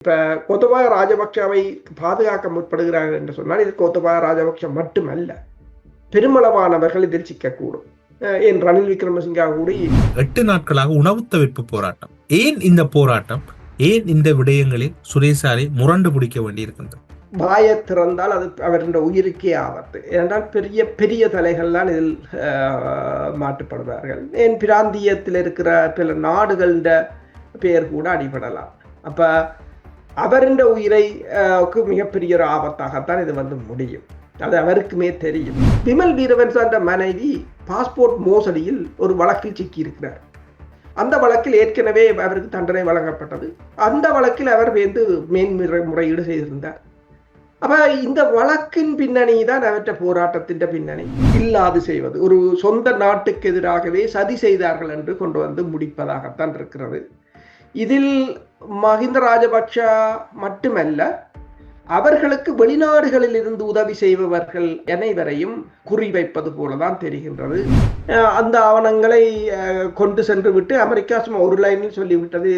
இப்ப கோத்தபாய ராஜபக்ஷவை பாதுகாக்க முற்படுகிறார்கள் என்று சொன்னால் இது கோத்தபாய ராஜபக்ஷ மட்டுமல்ல, பெருமளவானவர்கள் இதில் சிக்கக்கூடும். என் ரணில் விக்ரமசிங்கா கூட 8 நாட்களாக உணவு தவிர்ப்பு போராட்டம். ஏன் இந்த போராட்டம்? ஏன் இந்த விடயங்களில் சுரேசாரை முரண்டு பிடிக்க வேண்டியிருக்கின்றது? வாயை திறந்தால் அது அவருடைய உயிருக்கே ஆபத்து. ஏனென்றால் பெரிய பெரிய தலைகள்லாம் இதில் மாட்டுப்படுவார்கள். என் பிராந்தியத்தில் இருக்கிற பல நாடுகளின் பெயர் கூட அடிபடலாம். அப்ப அவருடைய உயிரை மிகப்பெரிய ஒரு ஆபத்தாகத்தான் இது முடியும். அது அவருக்குமே தெரியும். விமல் வீரவன்ச மனைவி பாஸ்போர்ட் மோசடியில் ஒரு வழக்கில் சிக்கியிருக்கிறார். அந்த வழக்கில் ஏற்கனவே அவருக்கு தண்டனை வழங்கப்பட்டது. அந்த வழக்கில் அவர் மேன்முறையீடு செய்திருந்தார். அப்ப இந்த வழக்கின் பின்னணி தான் அவற்ற போராட்டத்தின் பின்னணி. இல்லாது செய்வது, ஒரு சொந்த நாட்டுக்கு எதிராகவே சதி செய்தார்கள் என்று கொண்டு முடிப்பதாகத்தான் இருக்கிறது. இதில் மஹிந்த ராஜபக்ஷ மட்டுமல்ல, அவர்களுக்கு வெளிநாடுகளில் இருந்து உதவி செய்பவர்கள் அனைவரையும் குறிவைப்பது போலதான் தெரிகின்றது. அந்த ஆவணங்களை கொண்டு சென்று விட்டு அமெரிக்கா சும்மா ஒரு லைனில் சொல்லிவிட்டது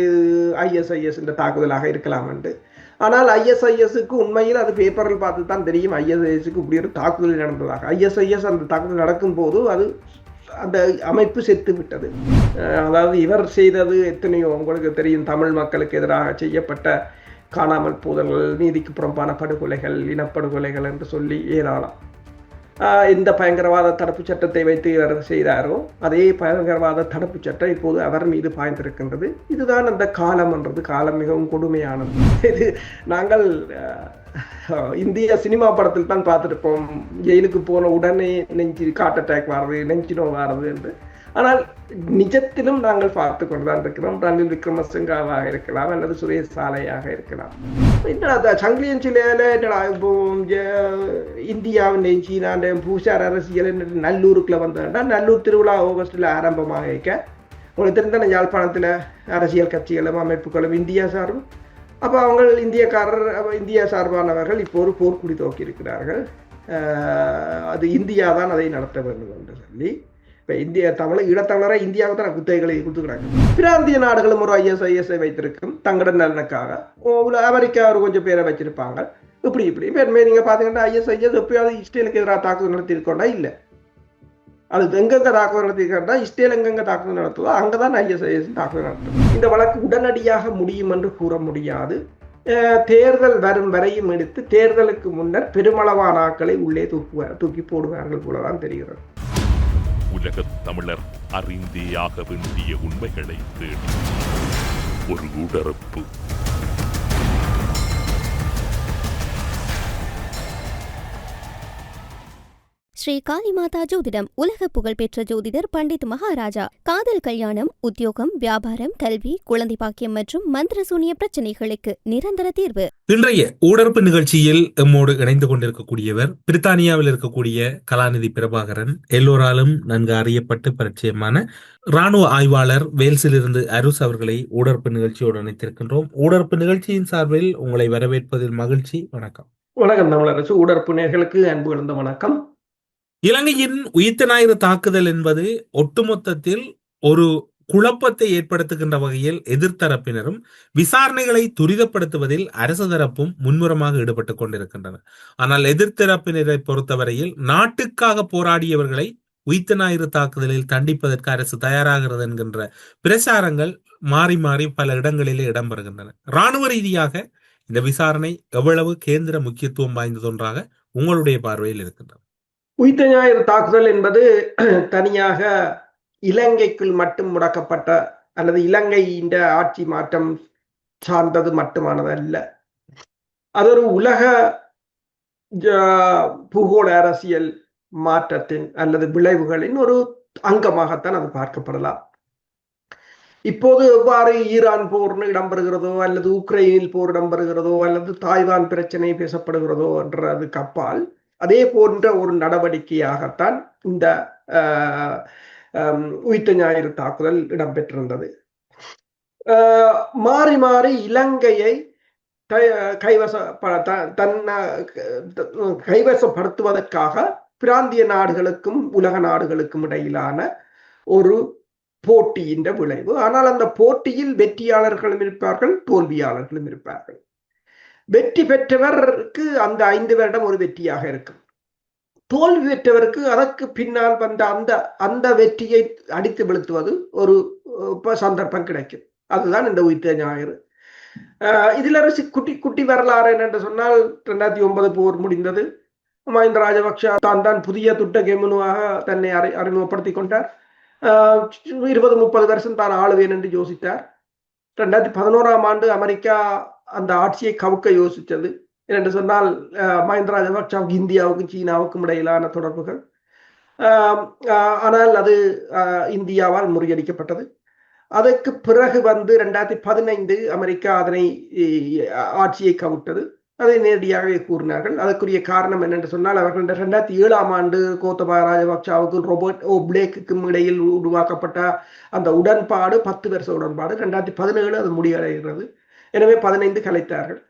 ISIS என்ற தாக்குதலாக இருக்கலாம் என்று. ஆனால் ISISக்கு உண்மையில் அது பேப்பரில் பார்த்து தான் தெரியும் ISISக்கு இப்படி ஒரு தாக்குதல் நடந்ததாக. ISIS அந்த தாக்குதல் நடக்கும் போது அது அந்த அமைப்பு செத்து விட்டது. அதாவது இவர் செய்தது எத்தனையோ உங்களுக்கு தெரியும். தமிழ் மக்களுக்கு எதிராக செய்யப்பட்ட காணாமல் போதல்கள், நீதிக்கு புறம்பான படுகொலைகள், இனப்படுகொலைகள் என்று சொல்லி ஏராளம். இந்த பயங்கரவாத தடுப்பு சட்டத்தை வைத்து இவர் செய்தாரோ அதே பயங்கரவாத தடுப்பு சட்டம் இப்போது அவர் மீது பாய்ந்திருக்கின்றது. இதுதான் அந்த காலம் என்றது. காலம் மிகவும் கொடுமையானது. இது நாங்கள் இந்திய சினிமா படத்தில் தான் பார்த்துருப்போம். ஜெயிலுக்கு போன உடனே நெஞ்சு ஹார்ட் அட்டாக் வர்றது, நெஞ்சு நோய் வர்றது என்று. ஆனால் நிஜத்திலும் நாங்கள் பார்த்து கொண்டுதான் இருக்கிறோம். ரணில் விக்ரமசிங்காவாக இருக்கலாம் அல்லது சுரேஷ் சாலையாக இருக்கலாம். என்னடா சங்கிலியன் சிலையில என்னடா இப்போ இந்தியாவின் சீனாண்ட பூசார் அரசியல் நல்லூருக்குள்ள வந்தா, நல்லூர் திருவிழா ஆகஸ்டில் ஆரம்பமாக இருக்க உங்களுக்கு தெரிந்த யாழ்ப்பாணத்தில் அரசியல் கட்சிகளும் அமைப்புகளும் இந்தியா சார்பும். அப்போ அவங்க இந்தியா சார்பானவர்கள் இப்போ ஒரு போர்க்குடி துவக்கி இருக்கிறார்கள். அது இந்தியா தான் அதை நடத்த வேண்டும் என்று சொல்லி இப்போ ஈழத்தமிழரை இந்தியாவுக்கு தான் குத்தகைகளை கொடுத்துக்கிறாங்க. பிராந்திய நாடுகளும் ஒரு ISISஐ வைத்திருக்கும் தங்களோட நலனுக்காக. அமெரிக்கா ஒரு கொஞ்சம் பேரை வச்சிருப்பாங்க. இப்படி இப்போ நீங்கள் பார்த்தீங்கன்னா ISIS எப்பயாவது இஸ்ரேலுக்கு எதிராக தாக்குதல் நடத்தியிருக்கோண்டா? இல்லை. அது எங்கெங்க தாக்குதல் நடத்திருக்கா, இஸ்ரேல் எங்கெங்க தாக்குதல் நடத்துதோ அங்கதான் ISIS தாக்குதல் நடத்தும். இந்த வழக்கு உடனடியாக முடியும் என்று கூற முடியாது. தேர்தல் வரும் வரையும் எடுத்து தேர்தலுக்கு முன்னர் பெருமளவான ஆட்களை உள்ளே தூக்கி போடுவார்கள் போலதான் தெரிகிறது. உலகத் தமிழர் அறிந்தே ஆக வேண்டிய உண்மைகளை தேடி ஒரு உடறப்பு. ஸ்ரீ காளிமாதா ஜோதிடம். உலக புகழ்பெற்ற ஜோதிடர் பண்டித் மகாராஜா. காதல், கல்யாணம், உத்தியோகம், வியாபாரம், கல்வி, குழந்தை பாக்கியம் மற்றும் மந்திர சூனிய பிரச்சனைகளுக்கு நிரந்தர தீர்வு. இன்றைய ஊடரப்பு நிகழ்ச்சியில் எம்மோடு இணைந்து கொண்டிருக்கக்கூடியவர் பிரித்தானியாவில் இருக்கக்கூடிய கலாநிதி பிரபாகரன். எல்லோராலும் நன்கு அறியப்பட்டு பரிச்சயமான இராணுவ ஆய்வாளர் வேல்ஸில் இருந்து அருஸ் அவர்களை ஊடரப்பு நிகழ்ச்சியோடு இணைத்திருக்கின்றோம். ஊடரப்பு நிகழ்ச்சியின் சார்பில் உங்களை வரவேற்பதில் மகிழ்ச்சி. வணக்கம். வணக்கம் தமிழரசு. ஊடரப்பு நேயர்களுக்கு அன்பு கலந்த வணக்கம். இலங்கையின் உயிர்த்த ஞாயிறு தாக்குதல் என்பது ஒட்டுமொத்தத்தில் ஒரு குழப்பத்தை ஏற்படுத்துகின்ற வகையில் எதிர்த்தரப்பினரும் விசாரணைகளை துரிதப்படுத்துவதில் அரசு தரப்பும் முன்முறமாக ஈடுபட்டுக் கொண்டிருக்கின்றனர். ஆனால் எதிர்த்தரப்பினரை பொறுத்தவரையில் நாட்டுக்காக போராடியவர்களை உயிர்த்த ஞாயிறு தாக்குதலில் தண்டிப்பதற்கு அரசு தயாராகிறது என்கின்ற பிரச்சாரங்கள் மாறி மாறி பல இடங்களிலே இடம்பெறுகின்றன. இராணுவ ரீதியாக இந்த விசாரணை எவ்வளவு கேந்திர முக்கியத்துவம் வாய்ந்ததொன்றாக உங்களுடைய பார்வையில் இருக்கின்றது? உயிர்த்த ஞாயிறு தாக்குதல் என்பது தனியாக இலங்கைக்குள் மட்டும் முடக்கப்பட்ட அல்லது இலங்கையின் ஆட்சி மாற்றம் சார்ந்தது மட்டுமானதல்ல. அது ஒரு உலக பூகோள அரசியல் மாற்றத்தின் அல்லது விளைவுகளின் ஒரு அங்கமாகத்தான் அது பார்க்கப்படலாம். இப்போது எவ்வாறு ஈரான் போர் இடம்பெறுகிறதோ அல்லது உக்ரைனில் போர் இடம்பெறுகிறதோ அல்லது தாய்வான் பிரச்சனை பேசப்படுகிறதோ என்றதுக்கு அப்பால் அதே போன்ற ஒரு நடவடிக்கையாகத்தான் இந்த உயிர்த்த ஞாயிறு தாக்குதல் இடம்பெற்றிருந்தது. மாறி மாறி இலங்கையை கைவசப்படுத்துவதற்காக பிராந்திய நாடுகளுக்கும் உலக நாடுகளுக்கும் இடையிலான ஒரு போட்டியின் விளைவு. ஆனால் அந்த போட்டியில் வெற்றியாளர்களும் இருப்பார்கள், தோல்வியாளர்களும் இருப்பார்கள். வெற்றி பெற்றவருக்கு அந்த 5 வருடம் ஒரு வெற்றியாக இருக்கும். தோல்வி பெற்றவருக்கு அதற்கு பின்னால் வந்த அந்த அந்த வெற்றியை அடித்து வீழ்த்துவது ஒரு சந்தர்ப்பம் கிடைக்கும். அதுதான் இந்த உயிர்த்த ஞாயிறு. இதுல குட்டி குட்டி வரலாறு என்னென்று சொன்னால் 2009 போர் முடிந்தது. மஹிந்த ராஜபக்ஷ தான் புதிய துட்ட கெமுனுவாக தன்னை அறிமுகப்படுத்திக் கொண்டார். 20-30 வருஷம் தான் ஆளுவேன் என்று யோசித்தார். 2011ஆம் ஆண்டு அமெரிக்கா அந்த ஆட்சியை கவுக்க யோசித்தது. என்று சொன்னால் மஹிந்த ராஜபக்ஷவுக்கு இந்தியாவுக்கும் சீனாவுக்கும் இடையிலான தொடர்புகள். ஆனால் அது இந்தியாவால் முறியடிக்கப்பட்டது. அதற்கு பிறகு 2015 அமெரிக்கா அதனை ஆட்சியை கவிட்டது. அதை நேரடியாகவே கூறினார்கள். அதற்குரிய காரணம் என்னென்று சொன்னால் அவர்கள் 2007ஆம் ஆண்டு கோத்தபாய ராஜபக்ஷவுக்கும் ரோபர்ட் பிளேக்குக்கும் இடையில் உருவாக்கப்பட்ட அந்த உடன்பாடு 10 வருஷ உடன்பாடு. 2017 அது முடிவடைகிறது. எனவே 15 கலைத்தார்கள்.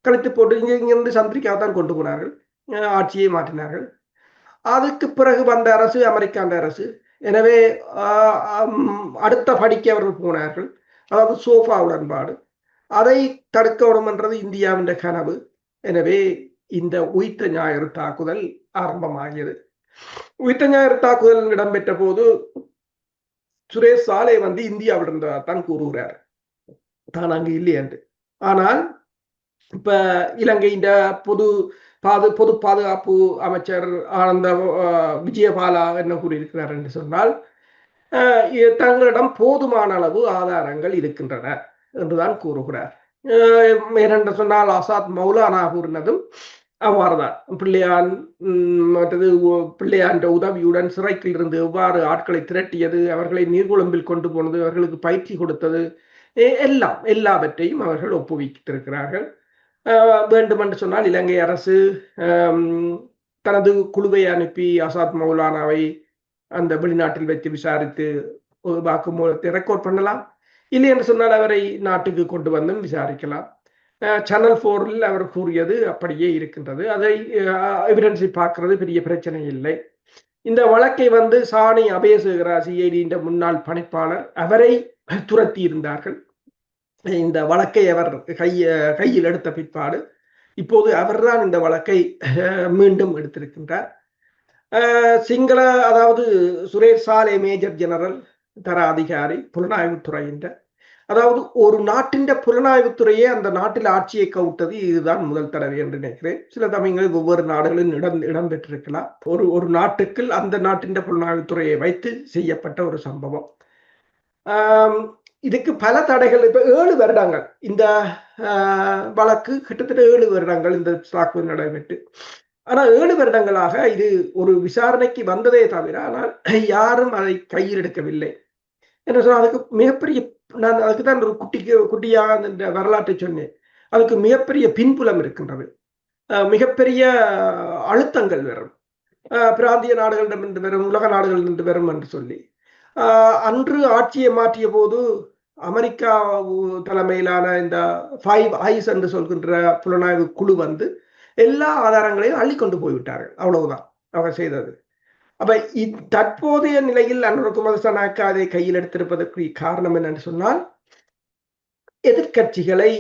கலைத்து போட்டு இங்கிருந்து சந்திரிக்காக கொண்டு போனார்கள். ஆட்சியை மாற்றினார்கள். அதுக்கு பிறகு வந்த அரசு அமெரிக்காண்ட அரசு. எனவே அடுத்த படிக்கு அவர்கள் போனார்கள். அதாவது சோஃபா உடன்பாடு. அதை தடுக்க வேண்டும் என்றது இந்தியாவின் கனவு. எனவே இந்த உயிர்த்த ஞாயிறு தாக்குதல் ஆரம்பமாகியது. உயிர்த்த ஞாயிறு தாக்குதல் இடம்பெற்ற போது சுரேஷ் சாலை இந்தியாவில் தான் கூறுகிறார், தான் அங்கு இல்லை என்று. ஆனால் இப்ப இலங்கையின் பொது பாதுகாப்பு அமைச்சர் ஆனந்த விஜயபாலா என்ன கூறியிருக்கிறார் என்று சொன்னால், தங்களிடம் போதுமான அளவு ஆதாரங்கள் இருக்கின்றன என்றுதான் கூறுகிறார். ஏனென்று சொன்னால் ஆசாத் மௌலானா கூறினதும் அவ்வாறுதான். பிள்ளையான் மற்றது பிள்ளையான் உதவியுடன் சிறைக்கில் இருந்து எவ்வாறு ஆட்களை திரட்டியது, அவர்களை நீர்குழம்பில் கொண்டு போனது, அவர்களுக்கு பயிற்சி கொடுத்தது, எல்லாவற்றையும் அவர்கள் ஒப்புவித்திருக்கிறார்கள். வேண்டுமென்று சொன்னால் இலங்கை அரசு தனது குழுவை அனுப்பி ஆசாத் மௌலானாவை அந்த வெளிநாட்டில் வைத்து விசாரித்து வாக்குமூலத்தை ரெக்கார்ட் பண்ணலாம். இல்லை என்று சொன்னால் அவரை நாட்டுக்கு கொண்டு வந்தும் விசாரிக்கலாம். சேனல் 4 அவர் கூறியது அப்படியே இருக்கின்றது. அதை எவிடன்ஸை பார்க்கிறது பெரிய பிரச்சனை இல்லை. இந்த வழக்கை சாணி அபேசகரா சிஐடியின் முன்னாள் பணிப்பாளர் அவரை துரத்தி இருந்தார்கள். இந்த வழக்கை அவர் கையில் எடுத்த பிற்பாடு இப்போது அவர்தான் இந்த வழக்கை மீண்டும் எடுத்திருக்கின்றார். சிங்கள அதாவது சுரேஷ் சாலே மேஜர் ஜெனரல் தர அதிகாரி புலனாய்வுத்துறையின், அதாவது ஒரு நாட்டின் புலனாய்வுத்துறையே அந்த நாட்டில் ஆட்சியை கவுட்டது இதுதான் முதல் தடவை என்று நினைக்கிறேன். சில சமயங்களில் ஒவ்வொரு நாடுகளில் இடம்பெற்றிருக்கலாம். ஒரு நாட்டுக்கு அந்த நாட்டின் புலனாய்வுத்துறையை வைத்து செய்யப்பட்ட ஒரு சம்பவம். இதுக்கு பல தடைகள். இப்ப 7 வருடங்கள் இந்த வழக்கு கிட்டத்தட்ட 7 வருடங்கள் இந்த தாக்குதல் நடைபெற்று. ஆனால் 7 வருடங்களாக இது ஒரு விசாரணைக்கு வந்ததே தவிர ஆனால் யாரும் அதை கையில் எடுக்கவில்லை என்று சொன்னால் அதுக்கு மிகப்பெரிய, நான் அதுக்கு தான் ஒரு குட்டியாக இந்த வரலாற்றை சொன்னேன். அதுக்கு மிகப்பெரிய பின்புலம் இருக்கின்றது. மிகப்பெரிய அழுத்தங்கள் வரும், பிராந்திய நாடுகளிடமிருந்து வரும், உலக நாடுகளிலிருந்து வரும் என்று சொல்லி. அன்று ஆட்சியை மாற்றிய போது அமெரிக்கா தலைமையிலான இந்த 5 ஐஸ் என்று சொல்கின்ற புலனாய்வு குழு எல்லா ஆதாரங்களையும் அள்ளி கொண்டு போய்விட்டார்கள். அவ்வளவுதான் அவர் செய்தது. அப்ப தற்போதைய நிலையில் அனுர குமாரசானாக்கு அதை கையில் எடுத்திருப்பதற்கு காரணம் என்னன்னு சொன்னால், எதிர்கட்சிகளை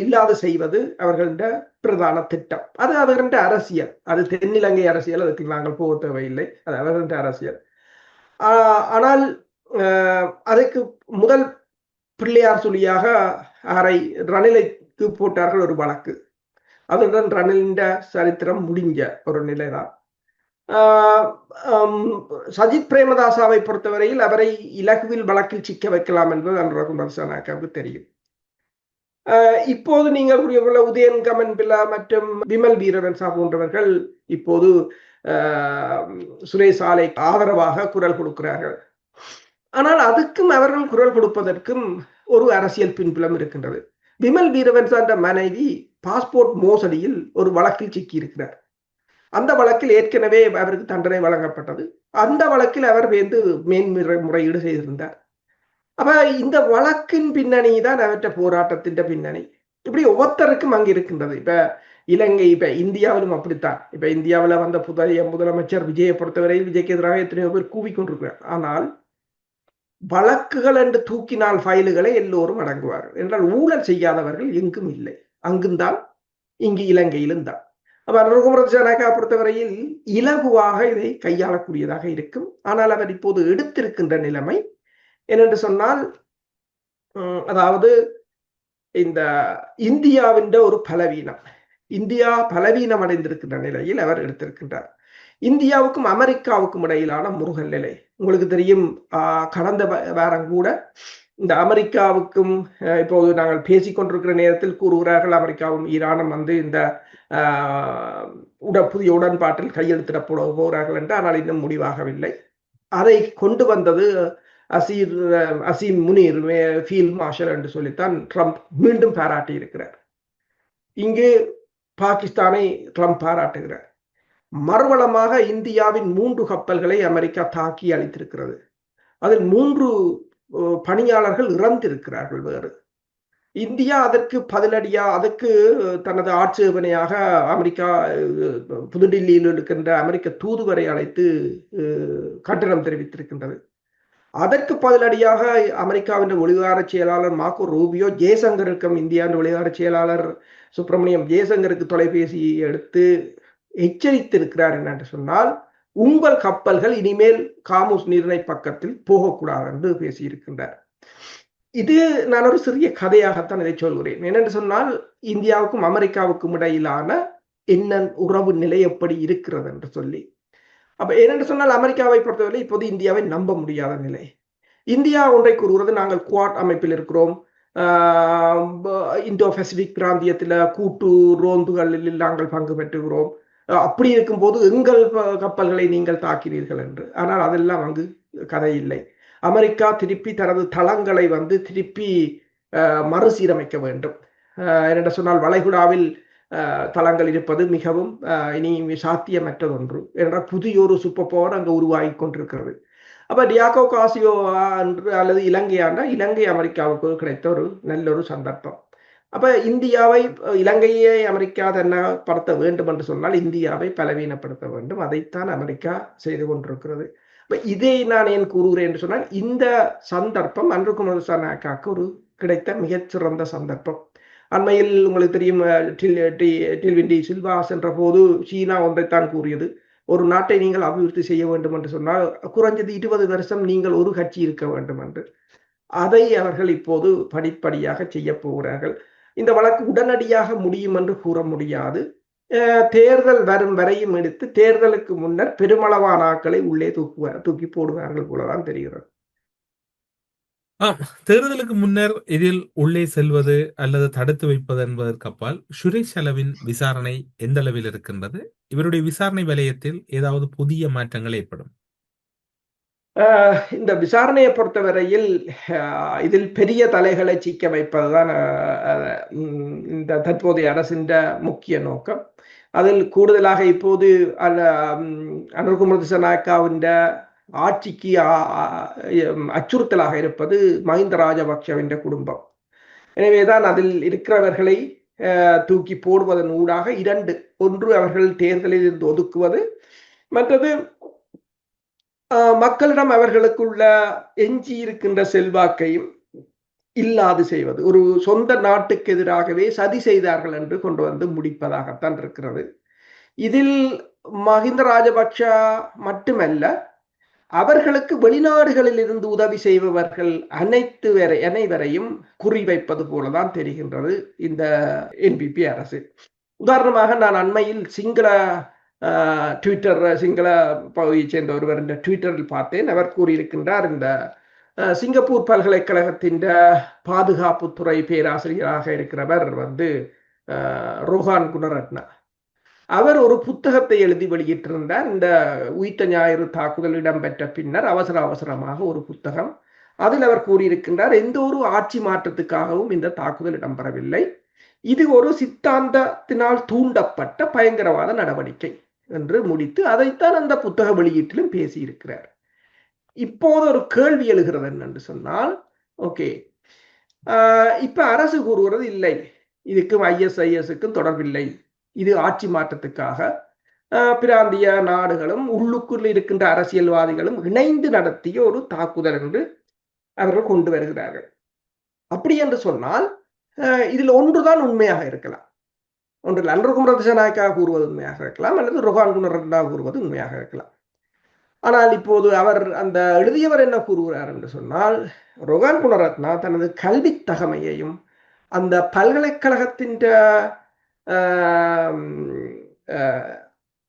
இல்லாது செய்வது அவர்கள பிரதான திட்டம். அது அவர்கள அரசியல். அது தென்னிலங்கை அரசியல். அதுக்கு நாங்கள் போக தேவையில்லை. அது அவர்கள அரசியல். ஆனால் அதுக்கு முதல் பிள்ளையார் சொல்லியாக ரணிலுக்கு போட்டார்கள் ஒரு வழக்கு. அதுடன் ரணிலின் சரித்திரம் முடிஞ்ச ஒரு நிலைதான். சஜித் பிரேமதாசாவை பொறுத்தவரையில் அவரை இலகுவில் வழக்கில் சிக்க வைக்கலாம் என்பது அனுர குமாரசானாவுக்கு தெரியும். இப்போது நீங்கள் கூறிய உதயன் கமன் பில்லா மற்றும் விமல் வீரவன்சா போன்றவர்கள் இப்போது சுரேஷ் சாலை ஆதரவாக குரல் கொடுக்கிறார்கள். ஆனால் அதுக்கும் அவர்கள் குரல் கொடுப்பதற்கும் ஒரு அரசியல் பின்புலம் இருக்கின்றது. விமல் வீரவன்சா என்ற மனைவி பாஸ்போர்ட் மோசடியில் ஒரு வழக்கில் சிக்கி இருக்கிறார். அந்த வழக்கில் ஏற்கனவே அவருக்கு தண்டனை வழங்கப்பட்டது. அந்த வழக்கில் அவர் மேன்முறையீடு செய்திருந்தார். அப்ப இந்த வழக்கின் பின்னணி தான் அவற்ற போராட்டத்தின் பின்னணி. இப்படி ஒவ்வொருத்தருக்கும் அங்கு இருக்கின்றது. இப்ப இந்தியாவிலும் அப்படித்தான். இப்ப இந்தியாவில் வந்த புதிய முதலமைச்சர் விஜயை பொறுத்தவரையில் விஜய்க்கு எதிராக எத்தனையோ பேர் கூவிக்கொண்டிருக்கிறார். ஆனால் வழக்குகள் என்று தூக்கினால் ஃபைல்களை எல்லோரும் அடங்குவார்கள் என்றால் ஊழல் செய்யாதவர்கள் எங்கும் இல்லை. அங்குந்தான், இங்கு இலங்கையிலும் தான். அப்ப அனுகுமரஜனகா பொறுத்தவரையில் இலகுவாக இதை கையாளக்கூடியதாக இருக்கும். ஆனால் அவர் இப்போது எடுத்திருக்கின்ற நிலைமை என்னென்று சொன்னால், அதாவது இந்த இந்தியாவின் ஒரு பலவீனம், இந்தியா பலவீனம் அடைந்திருக்கின்ற நிலையில் அவர் எடுத்திருக்கின்றார். இந்தியாவுக்கும் அமெரிக்காவுக்கும் இடையிலான முருகல் நிலை உங்களுக்கு தெரியும். கடந்த வாரம் கூட இந்த அமெரிக்காவுக்கும் இப்போது நாங்கள் பேசிக்கொண்டிருக்கிற நேரத்தில் கூறுகிறார்கள் அமெரிக்காவும் ஈரானும் வந்து இந்த புதிய உடன்பாட்டில் கையெழுத்திட போகிறார்கள் என்று. ஆனால் இன்னும் முடிவாகவில்லை. அதை கொண்டு வந்தது அசீம் முனீர் ஃபீல்ட் மார்ஷல் என்று சொல்லித்தான் ட்ரம்ப் மீண்டும் பாராட்டி இருக்கிறார். இங்கு பாகிஸ்தானை ட்ரம்ப் பாராட்டுகிறார். மறுவளமாக இந்தியாவின் 3 கப்பல்களை அமெரிக்கா தாக்கி அளித்திருக்கிறது. அதில் 3 பணியாளர்கள் இறந்திருக்கிறார்கள். வேறு இந்தியா அதற்கு பதிலடியா, அதற்கு தனது ஆட்சேபனையாக அமெரிக்கா புதுடில்லியில் இருக்கின்ற அமெரிக்க தூதுவரை அழைத்து கண்டனம் தெரிவித்திருக்கின்றது. அதற்கு பதிலடியாக அமெரிக்காவின் வெளிவார செயலாளர் மார்க்கோ ரூபியோ ஜெய்சங்கருக்கும் இந்தியாவின் வெளிவார செயலாளர் சுப்பிரமணியம் ஜெய்சங்கருக்கு தொலைபேசி எடுத்து எச்சரித்திருக்கிறார். என்னென்று சொன்னால், உங்கள் கப்பல்கள் இனிமேல் காமூஸ் நீரிணை பக்கத்தில் போகக்கூடாது என்று பேசியிருக்கின்றார். இது நான் ஒரு சிறிய கதையாகத்தான் இதை சொல்கிறேன். என்னென்று சொன்னால், இந்தியாவுக்கும் அமெரிக்காவுக்கும் இடையிலான என்ன உறவு நிலை எப்படி இருக்கிறது என்று சொல்லி. அப்ப என்னென்று சொன்னால், அமெரிக்காவை பொறுத்தவரை இப்போது இந்தியாவை நம்ப முடியாத நிலை. இந்தியா ஒன்றை கூறுகிறது, நாங்கள் குவாட் அமைப்பில் இருக்கிறோம், இந்தோ பசிபிக் பிராந்தியத்தில் கூட்டு ரோந்துகளில் நாங்கள் பங்கு பெற்றுகிறோம், அப்படி இருக்கும்போது எங்கள் கப்பல்களை நீங்கள் தாக்கிறீர்கள் என்று. ஆனால் அதெல்லாம் அங்கு கதை இல்லை. அமெரிக்கா திருப்பி தனது தளங்களை வந்து திருப்பி மறுசீரமைக்க வேண்டும். என்று சொன்னால், வளைகுடாவில் தளங்கள் இருப்பது மிகவும் இனி சாத்தியமற்றது ஒன்று என்ற புதிய ஒரு சூப்பர் பவர் அங்கு உருவாகி கொண்டிருக்கிறது. அப்ப டியாகோ காசியோ என்று அல்லது இலங்கையாண்டா, இலங்கை அமெரிக்காவுக்கு கிடைத்த ஒரு நல்ல ஒரு சந்தர்ப்பம். அப்ப இந்தியாவை, இலங்கையை அமெரிக்கா தன்னப்படுத்த வேண்டும் என்று சொன்னால் இந்தியாவை பலவீனப்படுத்த வேண்டும். அதைத்தான் அமெரிக்கா செய்து கொண்டிருக்கிறது. இதை நான் ஏன் கூறுகிறேன் என்று சொன்னால், இந்த சந்தர்ப்பம் அன்றுகுமார் திசாநாயக்காவுக்கு ஒரு கிடைத்த மிகச்சிறந்த சந்தர்ப்பம். அண்மையில் உங்களுக்கு தெரியும், டில்விண்டி சில்வா சென்ற போது சீனா ஒன்றைத்தான் கூறியது, ஒரு நாட்டை நீங்கள் அபிவிருத்தி செய்ய வேண்டும் என்று சொன்னால் குறைஞ்சது 20 வருஷம் நீங்கள் ஒரு கட்சி இருக்க வேண்டும் என்று. அதை அவர்கள் இப்போது படிப்படியாக செய்ய போகிறார்கள். இந்த வழக்கு உடனடியாக முடியும் என்று கூற முடியாது. தேர்தல் வரும் வரையும் எடுத்து தேர்தலுக்கு முன்னர் பெருமளவான ஆட்களை உள்ளே தூக்கி போடுவார்கள் போலதான் தெரிகிறது. தேர்தலுக்கு முன்னர் இதில் உள்ளே செல்வது அல்லது தடுத்து வைப்பது என்பதற்கு அப்பால் சுரேஷ் அளவின் விசாரணை எந்த அளவில் இருக்கின்றது? இவருடைய விசாரணை வலயத்தில் ஏதாவது புதிய மாற்றங்கள் ஏற்படும்? இந்த விசாரணையை பொறுத்தவரையில் இதில் பெரிய தலைகளை சிக்க வைப்பதுதான் இந்த தற்போதைய அரசின் முக்கிய நோக்கம். அதில் கூடுதலாக இப்போது அனுகுமார் திசாநாயக்காவின் ஆட்சிக்கு அச்சுறுத்தலாக இருப்பது மஹிந்த ராஜபக்ஷவின் குடும்பம். எனவேதான் அதில் இருக்கிறவர்களை தூக்கி போடுவதன் ஊடாக 2, ஒன்று அவர்கள் தேர்தலில் இருந்து ஒதுக்குவது, மற்றது மக்களிடம் அவர்களுக்குள்ள எஞ்சி இருக்கின்ற செல்வாக்கையும் இல்லாது செய்வது. ஒரு சொந்த நாட்டுக்கு எதிராகவே சதி செய்தார்கள் என்று கொண்டு வந்து முடிப்பதாகத்தான் இருக்கிறது. இதில் மஹிந்த ராஜபக்ஷ மட்டுமல்ல, அவர்களுக்கு வெளிநாடுகளில் இருந்து உதவி செய்பவர்கள் அனைவரையும் குறிவைப்பது போலதான் தெரிகின்றது இந்த என்பிபி அரசு. உதாரணமாக, நான் அண்மையில் சிங்கள பகுதியை சேர்ந்த ஒருவர் இந்த ட்விட்டரில் பார்த்தேன். அவர் கூறியிருக்கின்றார், இந்த சிங்கப்பூர் பல்கலைக்கழகத்தின் பாதுகாப்புத்துறை பேராசிரியராக இருக்கிறவர் வந்து ரோஹான் குணரட்னா. அவர் ஒரு புத்தகத்தை எழுதி வெளியிட்டிருந்தார். இந்த உயிர்த்த ஞாயிறு தாக்குதல் இடம்பெற்ற பின்னர் அவசரமாக ஒரு புத்தகம். அதில் அவர் கூறியிருக்கின்றார், எந்த ஒரு ஆட்சி மாற்றத்துக்காகவும் இந்த தாக்குதல் இடம்பெறவில்லை, இது ஒரு சித்தாந்தத்தினால் தூண்டப்பட்ட பயங்கரவாத நடவடிக்கை என்று முடித்து அதைத்தான் அந்த புத்தக வெளியீட்டிலும் பேசியிருக்கிறார். இப்போது ஒரு கேள்வி எழுகிறது என்னென்று சொன்னால், ஓகே, இப்ப அரசு கூறுகிறது இல்லை, இதுக்கும் ISISக்கும் தொடர்பில்லை, இது ஆட்சி மாற்றத்துக்காக பிராந்திய நாடுகளும் உள்ளுக்குள் இருக்கின்ற அரசியல்வாதிகளும் இணைந்து நடத்திய ஒரு தாக்குதல் என்று அவர்கள் கொண்டு வருகிறார்கள். அப்படி என்று சொன்னால் இதில் ஒன்றுதான் உண்மையாக இருக்கலாம். ஒன்றில் அன்றுகுமர திசாநாயக்கா கூறுவது உண்மையாக இருக்கலாம், அல்லது ரொஹான் குணரத்னா கூறுவது உண்மையாக இருக்கலாம். ஆனால் இப்போது அவர் அந்த எழுதியவர் என்ன கூறுகிறார் என்று சொன்னால், ரொஹான் குணரத்னா தனது கல்வி தகமையையும் அந்த பல்கலைக்கழகத்தின்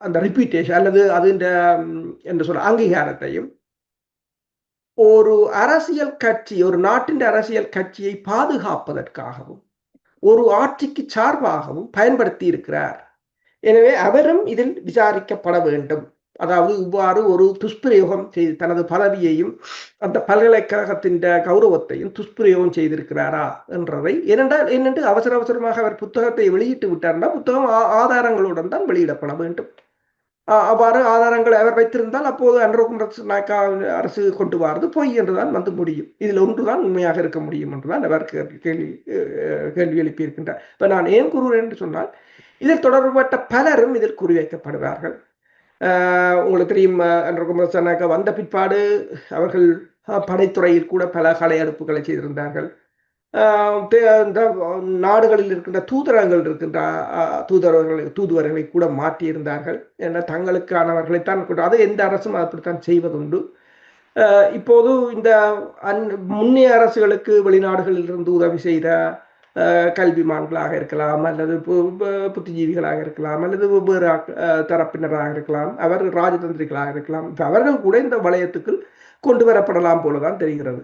அந்த ரிப்பீட்டேஷன் அல்லது அதிண்ட என்று சொல்ல அங்கீகாரத்தையும் ஒரு அரசியல் கட்சி, ஒரு நாட்டின் அரசியல் கட்சியை பாதுகாப்பதற்காகவும் ஒரு ஆட்சிக்கு சார்பாகவும் பயன்படுத்தி இருக்கிறார். எனவே அவரும் இதில் விசாரிக்கப்பட வேண்டும். அதாவது இவ்வாறு ஒரு துஷ்பிரயோகம் செய்து தனது பதவியையும் அந்த பல்கலைக்கழகத்தின் கௌரவத்தையும் துஷ்பிரயோகம் செய்திருக்கிறாரா என்றதை ஏனென்று அவசரமாக அவர் புத்தகத்தை வெளியிட்டு விட்டார்னா புத்தகம் ஆதாரங்களுடன் தான் வெளியிடப்பட வேண்டும். அவ்வாறு ஆதாரங்களை அவர் வைத்திருந்தால் அப்போது அன்றுகுமரநாயக்கா அரசு கொண்டு வரது பொய் என்றுதான் வந்து முடியும். இதில் ஒன்றுதான் உண்மையாக இருக்க முடியும் என்றுதான் அவர் கேள்வி எழுப்பியிருக்கின்றார். இப்ப நான் ஏன் கூறுகிறேன் என்று சொன்னால், இதில் தொடர்பட்ட பலரும் இதில் குறிவைக்கப்படுவார்கள். உங்களுக்கு தெரியும், அன்றுகுமரநாயக்கா வந்த பிற்பாடு அவர்கள் படைத்துறையில் கூட பல கலையெடுப்புகளை செய்திருந்தார்கள். நாடுகளில் இருக்கின்ற தூதரங்கள் இருக்கின்ற தூதுவர்களை கூட மாற்றியிருந்தார்கள். என தங்களுக்கானவர்களைத்தான் அது எந்த அரசும் அப்படித்தான் செய்வதுண்டு. இப்போது இந்த முன்னைய அரசுகளுக்கு வெளிநாடுகளில் இருந்து உதவி செய்த கல்விமான்களாக இருக்கலாம், அல்லது புத்திஜீவிகளாக இருக்கலாம், அல்லது வெவ்வேறு தரப்பினராக இருக்கலாம், அவர்கள் ராஜதந்திரிகளாக இருக்கலாம். அவர்கள் கூட இந்த வளையத்துக்குள் கொண்டு வரப்படலாம் போலதான் தெரிகிறது.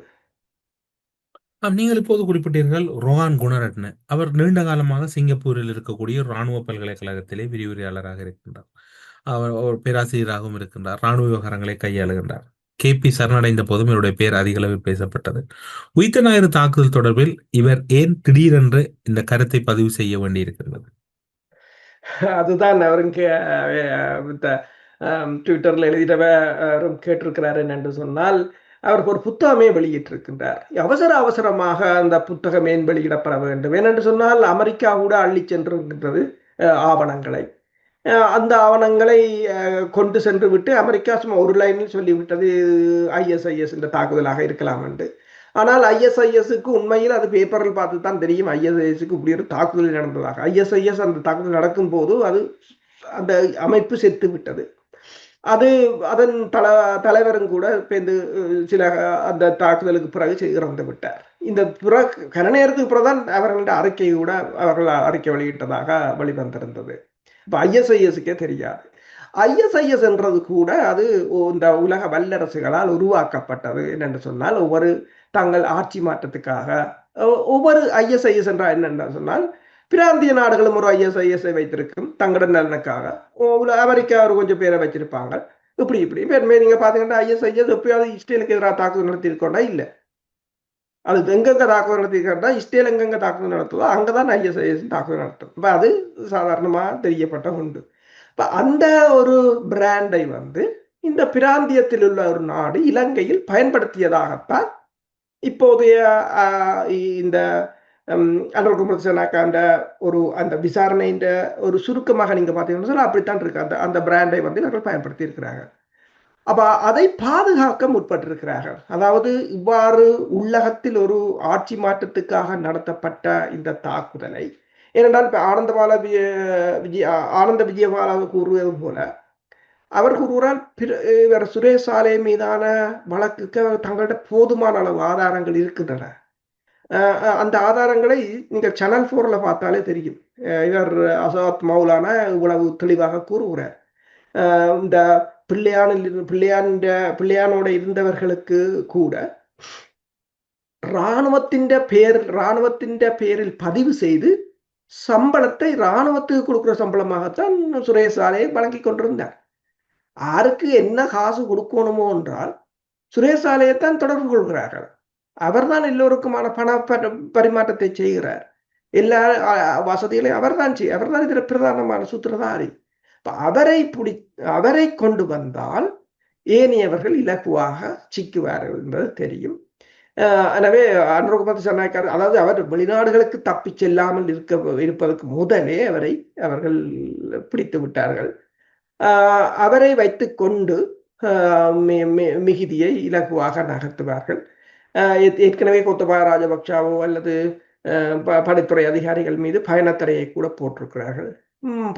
நீங்கள் இப்போது குறிப்பிட்டீர்கள் ரொஹான் குணரட்ன. அவர் நீண்ட காலமாக சிங்கப்பூரில் இருக்கக்கூடிய இராணுவ பல்கலைக்கழகத்திலே விரிவுரையாளராக இருக்கின்றார். அவர் ஒரு பேராசிரியராகவும் இருக்கின்றார். இராணுவ விவகாரங்களை கையாளுகின்றார். KP சரணடைந்த போதும் இவருடைய பேர் அதிக அளவில் பேசப்பட்டது. உயிர்த்த ஞாயிறு தாக்குதல் தொடர்பில் இவர் ஏன் திடீரென்று இந்த கருத்தை பதிவு செய்ய வேண்டியிருக்கின்றது? அதுதான் அவருக்கு ட்விட்டர்ல எழுதிட்டவரும் கேட்டிருக்கிறார் என்று சொன்னால், அவருக்கு ஒரு புத்தகமே வெளியிட்டிருக்கின்றார். அவசரமாக அந்த புத்தகம் ஏன் வெளியிடப்பட வேண்டும்? ஏனென்று சொன்னால் அமெரிக்கா கூட அள்ளி சென்றிருக்கின்றது ஆவணங்களை. அந்த ஆவணங்களை கொண்டு சென்று விட்டு அமெரிக்கா சும்மா ஒரு லைனில் சொல்லிவிட்டது ISIS இந்த தாக்குதலாக இருக்கலாம் என்று. ஆனால் ISISக்கு உண்மையில் அது பேப்பரில் பார்த்து தான் தெரியும் ISISக்கு இப்படி ஒரு தாக்குதல் நடந்ததாக. ISIS அந்த தாக்குதல் நடக்கும் போது அது அந்த அமைப்பு செத்து விட்டது. அது அதன் தலைவரும் கூட சில அந்த தாக்குதலுக்கு பிறகு இறந்து விட்டார். இந்த கன நேரத்துக்கு பிறகுதான் அவர்களுடைய அறிக்கையை கூட அவர்கள் அறிக்கை வெளியிட்டதாக வெளிவந்திருந்தது. இப்ப ISISக்கே தெரியாது. ISIS என்றது கூட அது இந்த உலக வல்லரசுகளால் உருவாக்கப்பட்டது என்னென்று சொன்னால், ஒவ்வொரு தங்கள் ஆட்சி மாற்றத்துக்காக ஒவ்வொரு ISIS என்றால் என்னென்று சொன்னால், பிராந்திய நாடுகளும் ஒரு ISISஐ வைத்திருக்கும் தங்களோட நலனுக்காக. அமெரிக்கா ஒரு கொஞ்சம் பேரை வச்சிருப்பாங்க. இப்படி நீங்க பாத்தீங்கன்னா ISIS எப்பயாவது இஸ்ரேலுக்கு எதிராக தாக்குதல் நடத்திருக்கோண்டா இல்லை. அது எங்கெங்க தாக்குதல் நடத்திருக்கா, இஸ்ரேல் எங்கெங்க தாக்குதல் நடத்துதோ அங்கதான் ISIS தாக்குதல் நடத்தும். இப்ப அது சாதாரணமா தெரியப்பட்ட உண்டு. இப்ப அந்த ஒரு பிராண்டை இந்த பிராந்தியத்தில் உள்ள ஒரு நாடு இலங்கையில் பயன்படுத்தியதாகத்தான் இப்போதைய இந்த அன்றுகுமரநாயக்கா அந்த விசாரணையின் ஒரு சுருக்கமாக நீங்க பாத்தீங்கன்னா அப்படித்தான் இருக்கு. அந்த பிராண்டை இவர்கள் பயன்படுத்தி இருக்கிறாங்க. அப்ப அதை பாதுகாக்க முற்பட்டிருக்கிறார்கள். அதாவது இவ்வாறு உள்ளகத்தில் ஒரு ஆட்சி மாற்றத்துக்காக நடத்தப்பட்ட இந்த தாக்குதலை, ஏனென்றால் இப்ப ஆனந்த விஜயபால கூறுவது போல அவர் கூறுகிறார், சுரேஷ் சாலை மீதான வழக்குக்கு தங்களிட போதுமான அளவு ஆதாரங்கள் இருக்கின்றன. அந்த ஆதாரங்களை நீங்கள் சேனல் 4ல பார்த்தாலே தெரியும். இவர் அசாத் மௌலானா இவ்வளவு தெளிவாக கூறுகிறார். இந்த பிள்ளையானோட இருந்தவர்களுக்கு கூட இராணுவத்தின் பேரில் பதிவு செய்து சம்பளத்தை இராணுவத்துக்கு கொடுக்கிற சம்பளமாகத்தான் சுரேஷ் சாலையை வழங்கி கொண்டிருந்தார். யாருக்கு என்ன காசு கொடுக்கணுமோ என்றால் சுரேஷ் சாலையைத்தான் தொடர்பு கொள்கிறார்கள். அவர்தான் எல்லோருக்குமான பண பரிமாற்றத்தை செய்கிறார். எல்லா வசதிகளையும் அவர்தான் இதில் பிரதானமான சூத்திரதாரி. அவரை கொண்டு வந்தால் ஏனையவர்கள் இலகுவாக சிக்குவார்கள் என்பது தெரியும். எனவே அன்றுகுமரநாயக்கா, அதாவது அவர் வெளிநாடுகளுக்கு தப்பி செல்லாமல் இருப்பதற்கு முதலே அவர்கள் பிடித்து விட்டார்கள். அவரை வைத்து கொண்டு மிகுதியை இலகுவாக நகர்த்துவார்கள். ஏற்கனவே கோத்தபாய ராஜபக்ஷாவோ அல்லது படைத்துறை அதிகாரிகள் மீது பயணத்தடையை கூட போட்டிருக்கிறார்கள்.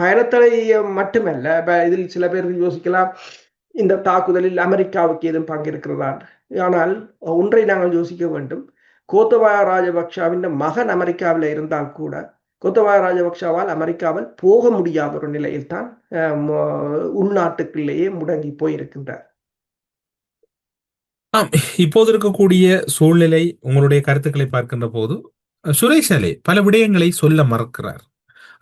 பயணத்தடை மட்டுமல்ல, இதில் சில பேர் யோசிக்கலாம் இந்த தாக்குதலில் அமெரிக்காவுக்கு ஏதும் பங்கிருக்கிறதா. ஆனால் ஒன்றை நாங்கள் யோசிக்க வேண்டும், கோத்தபாய ராஜபக்ஷாவின் மகன் அமெரிக்காவில் இருந்தால் கூட கோத்தபாய ராஜபக்ஷாவால் அமெரிக்காவில் போக முடியாத ஒரு நிலையில் தான் உள்நாட்டுக்குள்ளேயே முடங்கி போயிருக்கின்றார். இப்போது இருக்கக்கூடிய சூழ்நிலை, உங்களுடைய கருத்துக்களை பார்க்கின்ற போது சுரேஷ் அலே பல விடயங்களை சொல்ல மறக்கிறார்,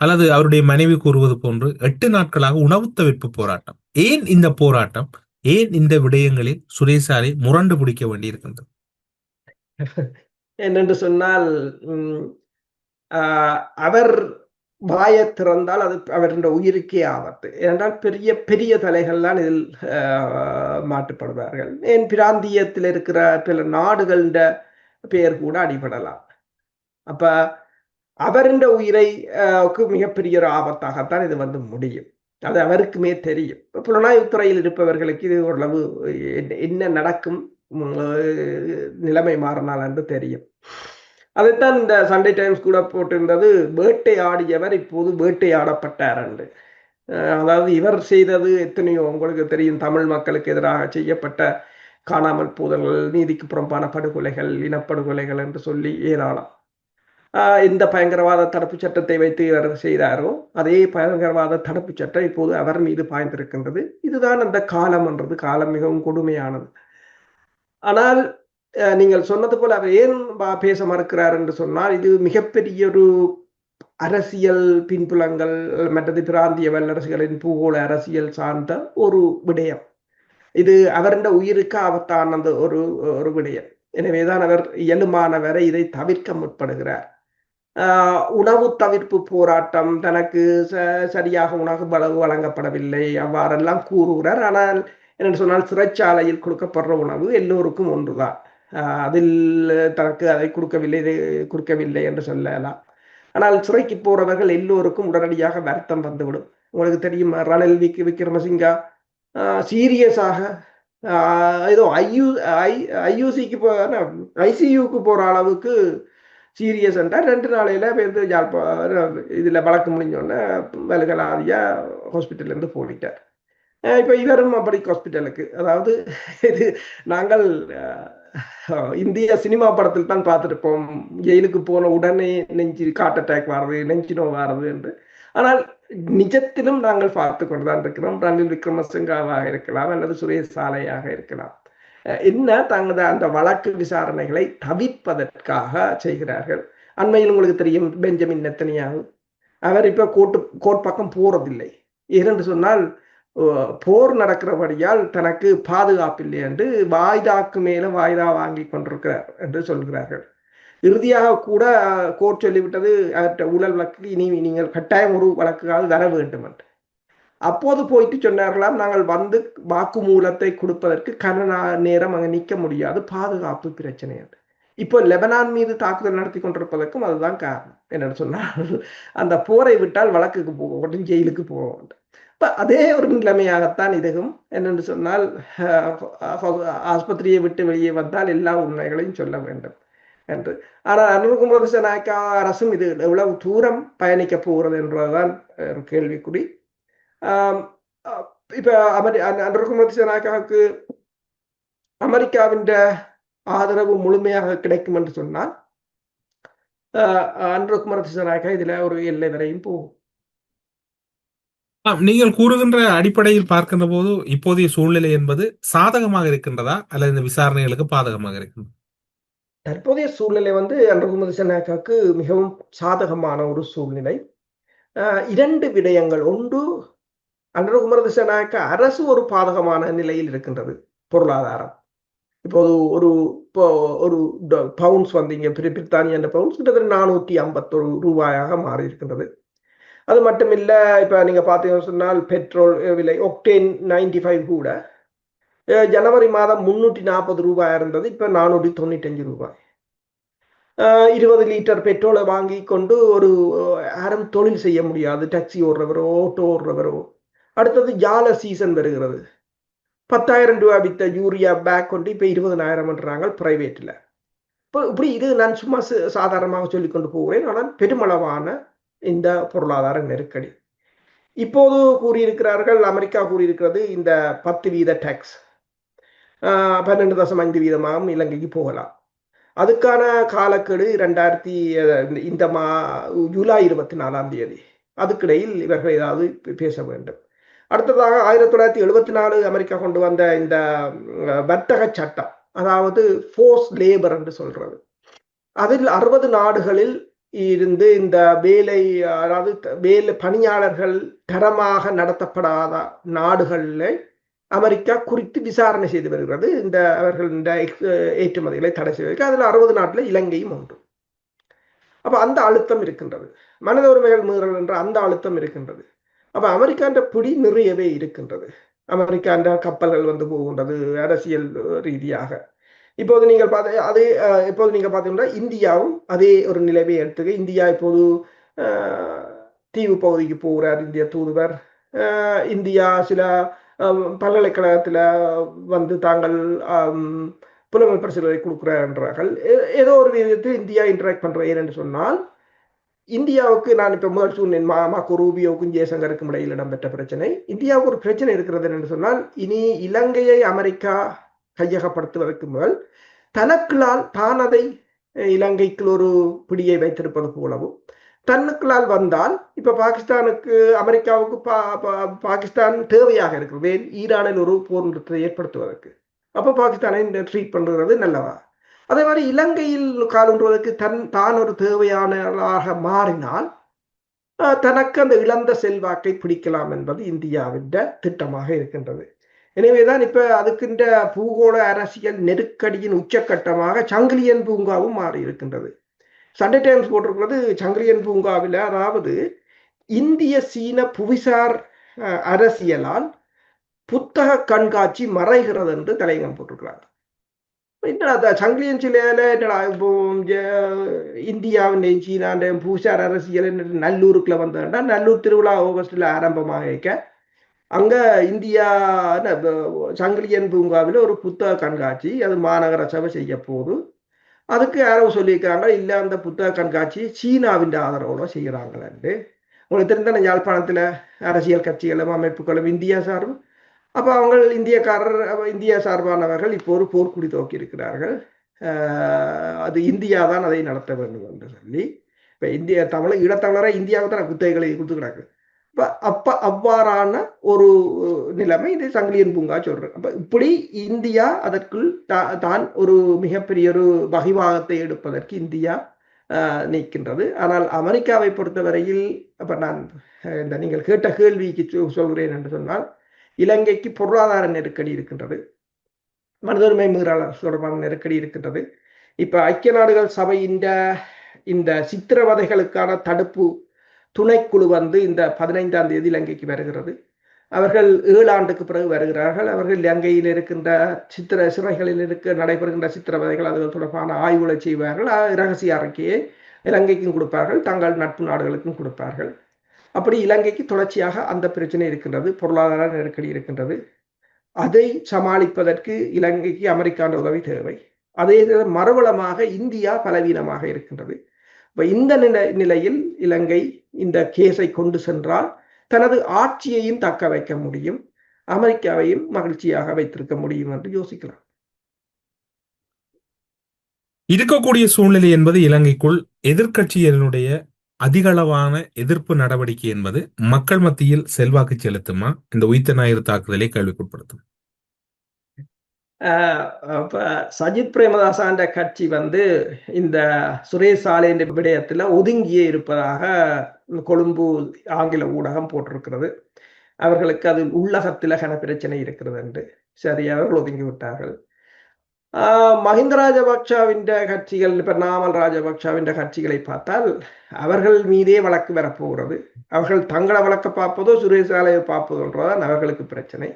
அல்லது அவருடைய மனைவி கூறுவது போன்று 8 நாட்களாக உணவு தவிர்ப்பு போராட்டம். ஏன் இந்த போராட்டம்? ஏன் இந்த விடயங்களில் சுரேஷ் அலே முரண்டு பிடிக்க வேண்டியிருக்கின்றது? என்னென்று சொன்னால், அவர் வாய திறந்தால் அது அவருடைய உயிருக்கே ஆபத்து. ஏனென்றால் பெரிய பெரிய தலைகள்லாம் இதில் மாட்டுப்படுவார்கள். ஏன் பிராந்தியத்தில் இருக்கிற பல நாடுகளின் பெயர் கூட அடிபடலாம். அப்ப அவருடைய உயிரை மிகப்பெரிய ஒரு ஆபத்தாகத்தான் இது வந்து முடியும். அது அவருக்குமே தெரியும். புலனாய்வுத்துறையில் இருப்பவர்களுக்கு இது ஓரளவு என்ன நடக்கும், நிலைமை மாறினால் என்று தெரியும். அதைத்தான் இந்த சண்டே டைம்ஸ் கூட போட்டிருந்தது, வேட்டையாடியவர் இப்போது வேட்டையாடப்பட்டார் என்று. அதாவது இவர் செய்தது எத்தனையோ உங்களுக்கு தெரியும், தமிழ் மக்களுக்கு எதிராக செய்யப்பட்ட காணாமல் போதல்கள், நீதிக்கு புறம்பான படுகொலைகள், இனப்படுகொலைகள் என்று சொல்லி ஏராளம். இந்த பயங்கரவாத தடுப்பு சட்டத்தை வைத்து இவர் செய்தாரோ அதே பயங்கரவாத தடுப்பு சட்டம் இப்போது அவர் மீது பாய்ந்திருக்கின்றது. இதுதான் அந்த காலம் என்றது. காலம் மிகவும் கொடுமையானது. ஆனால் நீங்கள் சொன்னது போல அவர் ஏன் பேச மறுக்கிறார் என்று சொன்னால், இது மிகப்பெரிய ஒரு அரசியல் பின்புலங்கள் மற்றது பிராந்திய வல்லரசுகளின் பூகோள அரசியல் சார்ந்த ஒரு விடயம். இது அவருடைய உயிருக்கு ஆபத்தான ஒரு விடயம். எனவேதான் அவர் இயலுமானவரை இதை தவிர்க்க முற்படுகிறார். உணவு தவிர்ப்பு போராட்டம், தனக்கு சரியாக உணவு வழங்கப்படவில்லை அவ்வாறெல்லாம் கூறுகிறார். ஆனால் என்று சொன்னால் சிறைச்சாலையில் கொடுக்கப்படுற உணவு எல்லோருக்கும் ஒன்றுதான். அதில் தனக்கு அதை கொடுக்கவில்லை என்று சொல்லலாம். ஆனால் சிறைக்கு போறவர்கள் எல்லோருக்கும் உடனடியாக வருத்தம் வந்துவிடும். உங்களுக்கு தெரியும், ரணில் விக்ரமசிங்கா சீரியஸாக ஏதோ ஐசியூக்கு போற அளவுக்கு சீரியஸ் என்றால் 2 நாளையில வந்து இதுல வழக்கு முடிஞ்சோடனே வலுகலாதியா ஹாஸ்பிட்டல்ல இருந்து போயிட்டார். இப்ப இவரும் அப்படி ஹாஸ்பிட்டலுக்கு, அதாவது இது நாங்கள் இந்திய சினிமா படத்தில் தான் பார்த்துருப்போம், ஜெயிலுக்கு போன உடனே நெஞ்சு ஹார்ட் அட்டாக் வருது, நெஞ்சு நோய் வருது என்று. ஆனால் நிஜத்திலும் நாங்கள் பார்த்து கொண்டுதான் இருக்கிறோம். ரணில் விக்ரமசிங்காவாக இருக்கலாம் அல்லது சுரேஷ் சாலையாக இருக்கலாம். என்ன தங்களது அந்த வழக்கு விசாரணைகளை தவிர்ப்பதற்காக செய்கிறார்கள். அண்மையில் உங்களுக்கு தெரியும், பெஞ்சமின் நெத்தனியாகு அவர் இப்ப கோர்ட் பக்கம் போறதில்லை. ஏனென்று சொன்னால் போர் நடக்கிறபடியால் தனக்கு பாதுகாப்பில்லை என்று வாய்தாக்கு மேல வாய்தா வாங்கி கொண்டிருக்கிறார் என்று சொல்கிறார்கள். இறுதியாக கூட கோர்ட் சொல்லிவிட்டது, அவற்றை ஊழல் வழக்கு இனி நீங்கள் கட்டாயம் ஒரு வழக்குக்காக தர வேண்டும் என்று. அப்போது போயிட்டு சொன்னார்களாம், நாங்கள் வந்து வாக்குமூலத்தை கொடுப்பதற்கு நேரம் அங்கே நிற்க முடியாது, பாதுகாப்பு பிரச்சனை என்று. இப்போ லெபனான் மீது தாக்குதல் நடத்தி கொண்டிருப்பதற்கும் அதுதான் காரணம். என்னன்னு சொன்னால், அந்த போரை விட்டால் வழக்குக்கு போக வேண்டும், ஜெயிலுக்கு போக வேண்டும். இப்போ அதே ஒரு நிலைமையாகத்தான் இதுவும். என்னென்று சொன்னால், ஆஸ்பத்திரியை விட்டு வெளியே வந்தால் எல்லா உண்மைகளையும் சொல்ல வேண்டும் என்று. ஆனால் அனுர்குமார் திசாநாயக்கா அரசும் இது எவ்வளவு தூரம் பயணிக்க போகிறது என்றதுதான் ஒரு கேள்விக்குறி. இப்ப அனுர்குமார் திசாநாயக்காவுக்கு அமெரிக்காவின் ஆதரவு முழுமையாக கிடைக்கும் என்று சொன்னால் அனுர்குமார் திசாநாயக்கா இதுல ஒரு எல்லை வரையும் போகும். நீங்கள் கூறுகின்ற அடிப்படையில் பார்க்கின்ற போது இப்போதைய சூழ்நிலை என்பது சாதகமாக இருக்கின்றதா அல்லது இந்த விசாரணைகளுக்கு பாதகமாக இருக்கின்றதா? தற்போதைய சூழ்நிலை வந்து அனுர்குமார் திசாநாயக்காவுக்கு மிகவும் சாதகமான ஒரு சூழ்நிலை. 2 விடயங்கள். ஒன்று, அனுர்குமார் திசாநாயக்கா அரசு ஒரு பாதகமான நிலையில் இருக்கின்றது. பொருளாதாரம் இப்போது ஒரு பவுன்ஸ் வந்து இங்க பிரித்தானிய பவுன்ஸ் கிட்டத்தட்ட 451 ரூபாயாக மாறி இருக்கின்றது. அது மட்டும் இல்ல, இப்ப நீங்க பாத்தீங்கன்னு சொன்னால் பெட்ரோல் விலை ஒக்டேன் 95 கூட ஜனவரி மாதம் 340 ரூபாய் இருந்தது, இப்ப 495 ரூபாய். 20 லிட்டர் பெட்ரோலை வாங்கி கொண்டு யாரும் தொழில் செய்ய முடியாது. டாக்ஸி ஓடுறவரோ ஆட்டோ ஓடுறவரோ. அடுத்தது ஜால சீசன் வருகிறது. 10,000 ரூபாய் வித்த யூரியா பேக் கொண்டு இப்ப 20,000 பிரைவேட்ல. இப்போ இப்படி இது நான் சும்மா சாதாரணமாக சொல்லிக் கொண்டு போகிறேன். ஆனால் பெருமளவான இந்த பொருளாதார நெருக்கடி. இப்போது கூறியிருக்கிறார்கள், அமெரிக்கா கூறியிருக்கிறது இந்த 10% டேக்ஸ் 12.5 வீதமாகவும் இலங்கைக்கு போகலாம். அதுக்கான காலக்கெடு 2000 இந்த ஜூலை 24 அதுக்கிடையில் இவர்கள் ஏதாவது பேச வேண்டும். அடுத்ததாக 1974 அமெரிக்கா கொண்டு வந்த இந்த வர்த்தக சட்டம், அதாவது ஃபோர்ஸ் லேபர் என்று சொல்றது, அதில் 60 நாடுகளில் இருந்து இந்த வேலை, அதாவது வேலை பணியாளர்கள் தரமாக நடத்தப்படாத நாடுகளில் அமெரிக்கா குறித்து விசாரணை செய்து வருகிறது. இந்த அவர்கள் இந்த ஏற்றுமதிகளை தடை செய்வதற்கு அதில் 60 நாட்டில் இலங்கையும் ஒன்று. அப்ப அந்த அழுத்தம் இருக்கின்றது, மனித உரிமைகள் மீறல் என்ற அந்த அழுத்தம் இருக்கின்றது. அப்ப அமெரிக்கான்ற பிடி நிறையவே இருக்கின்றது. அமெரிக்கான்ற கப்பல்கள் வந்து போகின்றது அரசியல் ரீதியாக. இப்போது நீங்கள் இப்போது நீங்கள் பார்த்தீங்கன்னா இந்தியாவும் அதே ஒரு நிலைமை எடுத்துக்க. இந்தியா இப்போது தீவு பகுதிக்கு போகிறார் இந்திய தூதுவர். இந்தியா சில பல்கலைக்கழகத்தில் வந்து தாங்கள் புலமை பரிசுகளை கொடுக்கிறார்கள். ஏதோ ஒரு விதத்தில் இந்தியா இன்டராக்ட் பண்றேன் என்று சொன்னால், இந்தியாவுக்கு நான் இப்போ முதல் சொன்னேன், மார்க்கோ ரூபியோவுக்கும் ஜெயசங்கருக்கும் இடையில் இடம்பெற்ற பிரச்சனை. இந்தியாவுக்கு ஒரு பிரச்சனை இருக்கிறது என்று சொன்னால், இனி இலங்கையை அமெரிக்கா கையகப்படுத்துவதற்கு முதல் தனக்குள்ளால் தான் அதை இலங்கைக்கு ஒரு பிடியை வைத்திருப்பது போலவும், தன்னுக்குள்ளால் வந்தால் இப்ப பாகிஸ்தானுக்கு அமெரிக்காவுக்கு பாகிஸ்தான் தேவையாக இருக்கிறது ஈரானில் ஒரு போர் நிறுத்தத்தை ஏற்படுத்துவதற்கு. அப்ப பாகிஸ்தானை ட்ரீட் பண்றது நல்லவா? அதே மாதிரி இலங்கையில் காலூன்றுவதற்கு தான் ஒரு தேவையானதாக மாறினால் தனக்கு அந்த இழந்த செல்வாக்கை பிடிக்கலாம் என்பது இந்தியாவின் திட்டமாக இருக்கின்றது. எனவேதான் இப்ப அதுக்கின்ற பூகோள அரசியல் நெருக்கடியின் உச்சக்கட்டமாக சங்கிலியன் பூங்காவும் மாறி இருக்கின்றது. சண்டே டைம்ஸ் போட்டிருக்கிறது, சங்கிலியன் பூங்காவில் அதாவது இந்திய சீன புவிசார் அரசியலால் புத்தக கண்காட்சி மறைகிறது என்று தலையங்கம் போட்டிருக்கிறாங்க. என்னடா சங்கிலியன் சிலையில என்னடா இப்போ இந்தியாவின் சீனாண்ட புவிசார் அரசியல் நல்லூருக்குள்ள வந்தா, நல்லூர் திருவிழா ஆகஸ்ட்ல ஆரம்பமாக இருக்க அங்க இந்தியா சங்கிலியன் பூங்காவில் ஒரு புத்தக கண்காட்சி அது மாநகர சபை செய்ய போது. அதுக்கு யாரோ சொல்லியிருக்காங்க, இல்லை அந்த புத்தக கண்காட்சி சீனாவின் ஆதரவோட செய்கிறாங்களே. உங்களுக்கு தெரிந்த யாழ்ப்பாணத்தில் அரசியல் கட்சிகளும் அமைப்புகளும் இந்தியா சார்பு, அப்போ அவங்க இந்திய சார்பானவர்கள் இப்போ ஒரு போர்க்குடி துவக்கி இருக்கிறார்கள். அது இந்தியா தான் அதை நடத்த வேண்டும் என்று சொல்லி, இப்போ ஈழத்தமிழரை இந்தியாவுக்கு தான் குத்தகைகளை கொடுத்து கிடக்கு. அவ்வாறான ஒரு நிலைமை இது சங்கிலியன் பூங்கா சொல்றேன். அப்ப இப்படி இந்தியா அதற்குள் தான் ஒரு மிகப்பெரிய ஒரு வகிவாகத்தை எடுப்பதற்கு இந்தியா நிற்கின்றது. ஆனால் அமெரிக்காவை பொறுத்தவரையில் அப்ப நான் இந்த நீங்கள் கேட்ட கேள்விக்கு சொல்கிறேன் என்று சொன்னால், இலங்கைக்கு பொருளாதார நெருக்கடி இருக்கின்றது, மனித உரிமை மீறல் தொடர்பான நெருக்கடி இருக்கின்றது. இப்ப ஐக்கிய நாடுகள் சபை இந்த சித்திரவதைகளுக்கான தடுப்பு துணைக்குழு வந்து இந்த 15ஆம் தேதி இலங்கைக்கு வருகிறது. அவர்கள் 7 ஆண்டுக்கு பிறகு வருகிறார்கள். அவர்கள் இலங்கையில் இருக்கின்ற சிறைகளில் நடைபெறுகின்ற சித்திரவதைகள் அது தொடர்பான ஆய்வுகளை செய்வார்கள். இரகசிய அறிக்கையை இலங்கைக்கும் கொடுப்பார்கள், தங்கள் நட்பு நாடுகளுக்கும் கொடுப்பார்கள். அப்படி இலங்கைக்கு தொடர்ச்சியாக அந்த பிரச்சனை இருக்கின்றது, பொருளாதார நெருக்கடி இருக்கின்றது. அதை சமாளிப்பதற்கு இலங்கைக்கு அமெரிக்கான உதவி தேவை. அதே மறுவளமாக இந்தியா பலவீனமாக இருக்கின்றது. இந்த நிலையில் இலங்கை இந்த கேஸை கொண்டு சென்றால் தனது ஆட்சியையும் தக்க வைக்க முடியும், அமெரிக்காவையும் மகிழ்ச்சியாக வைத்திருக்க முடியும் என்று யோசிக்கலாம். இருக்கக்கூடிய சூழ்நிலை என்பது இலங்கைக்குள் எதிர்கட்சியினுடைய அதிகளவான எதிர்ப்பு நடவடிக்கை என்பது மக்கள் மத்தியில் செல்வாக்கு செலுத்துமா? இந்த உயிர்த்த ஞாயிறு தாக்குதலை கேள்விக்குட்படுத்தும். சஜித் பிரேமதாசாண்ட கட்சி வந்து இந்த சுரேஷ் சாலையின் விடயத்தில் ஒதுங்கியே இருப்பதாக கொழும்பு ஆங்கில ஊடகம் போட்டிருக்கிறது. அவர்களுக்கு அது உள்ளகத்தில் கன பிரச்சனை இருக்கிறது என்று சரி அவர்கள் ஒதுங்கி விட்டார்கள். மஹிந்த ராஜபக்ஷவின் கட்சிகள், இப்ப நாமல் ராஜபக்ஷவின் கட்சிகளை பார்த்தால் அவர்கள் மீதே வழக்கு வரப்போகிறது. அவர்கள் தங்களை வழக்க பார்ப்பதோ சுரேஷ் சாலையை பார்ப்பதோன்றதான் அவர்களுக்கு பிரச்சனை.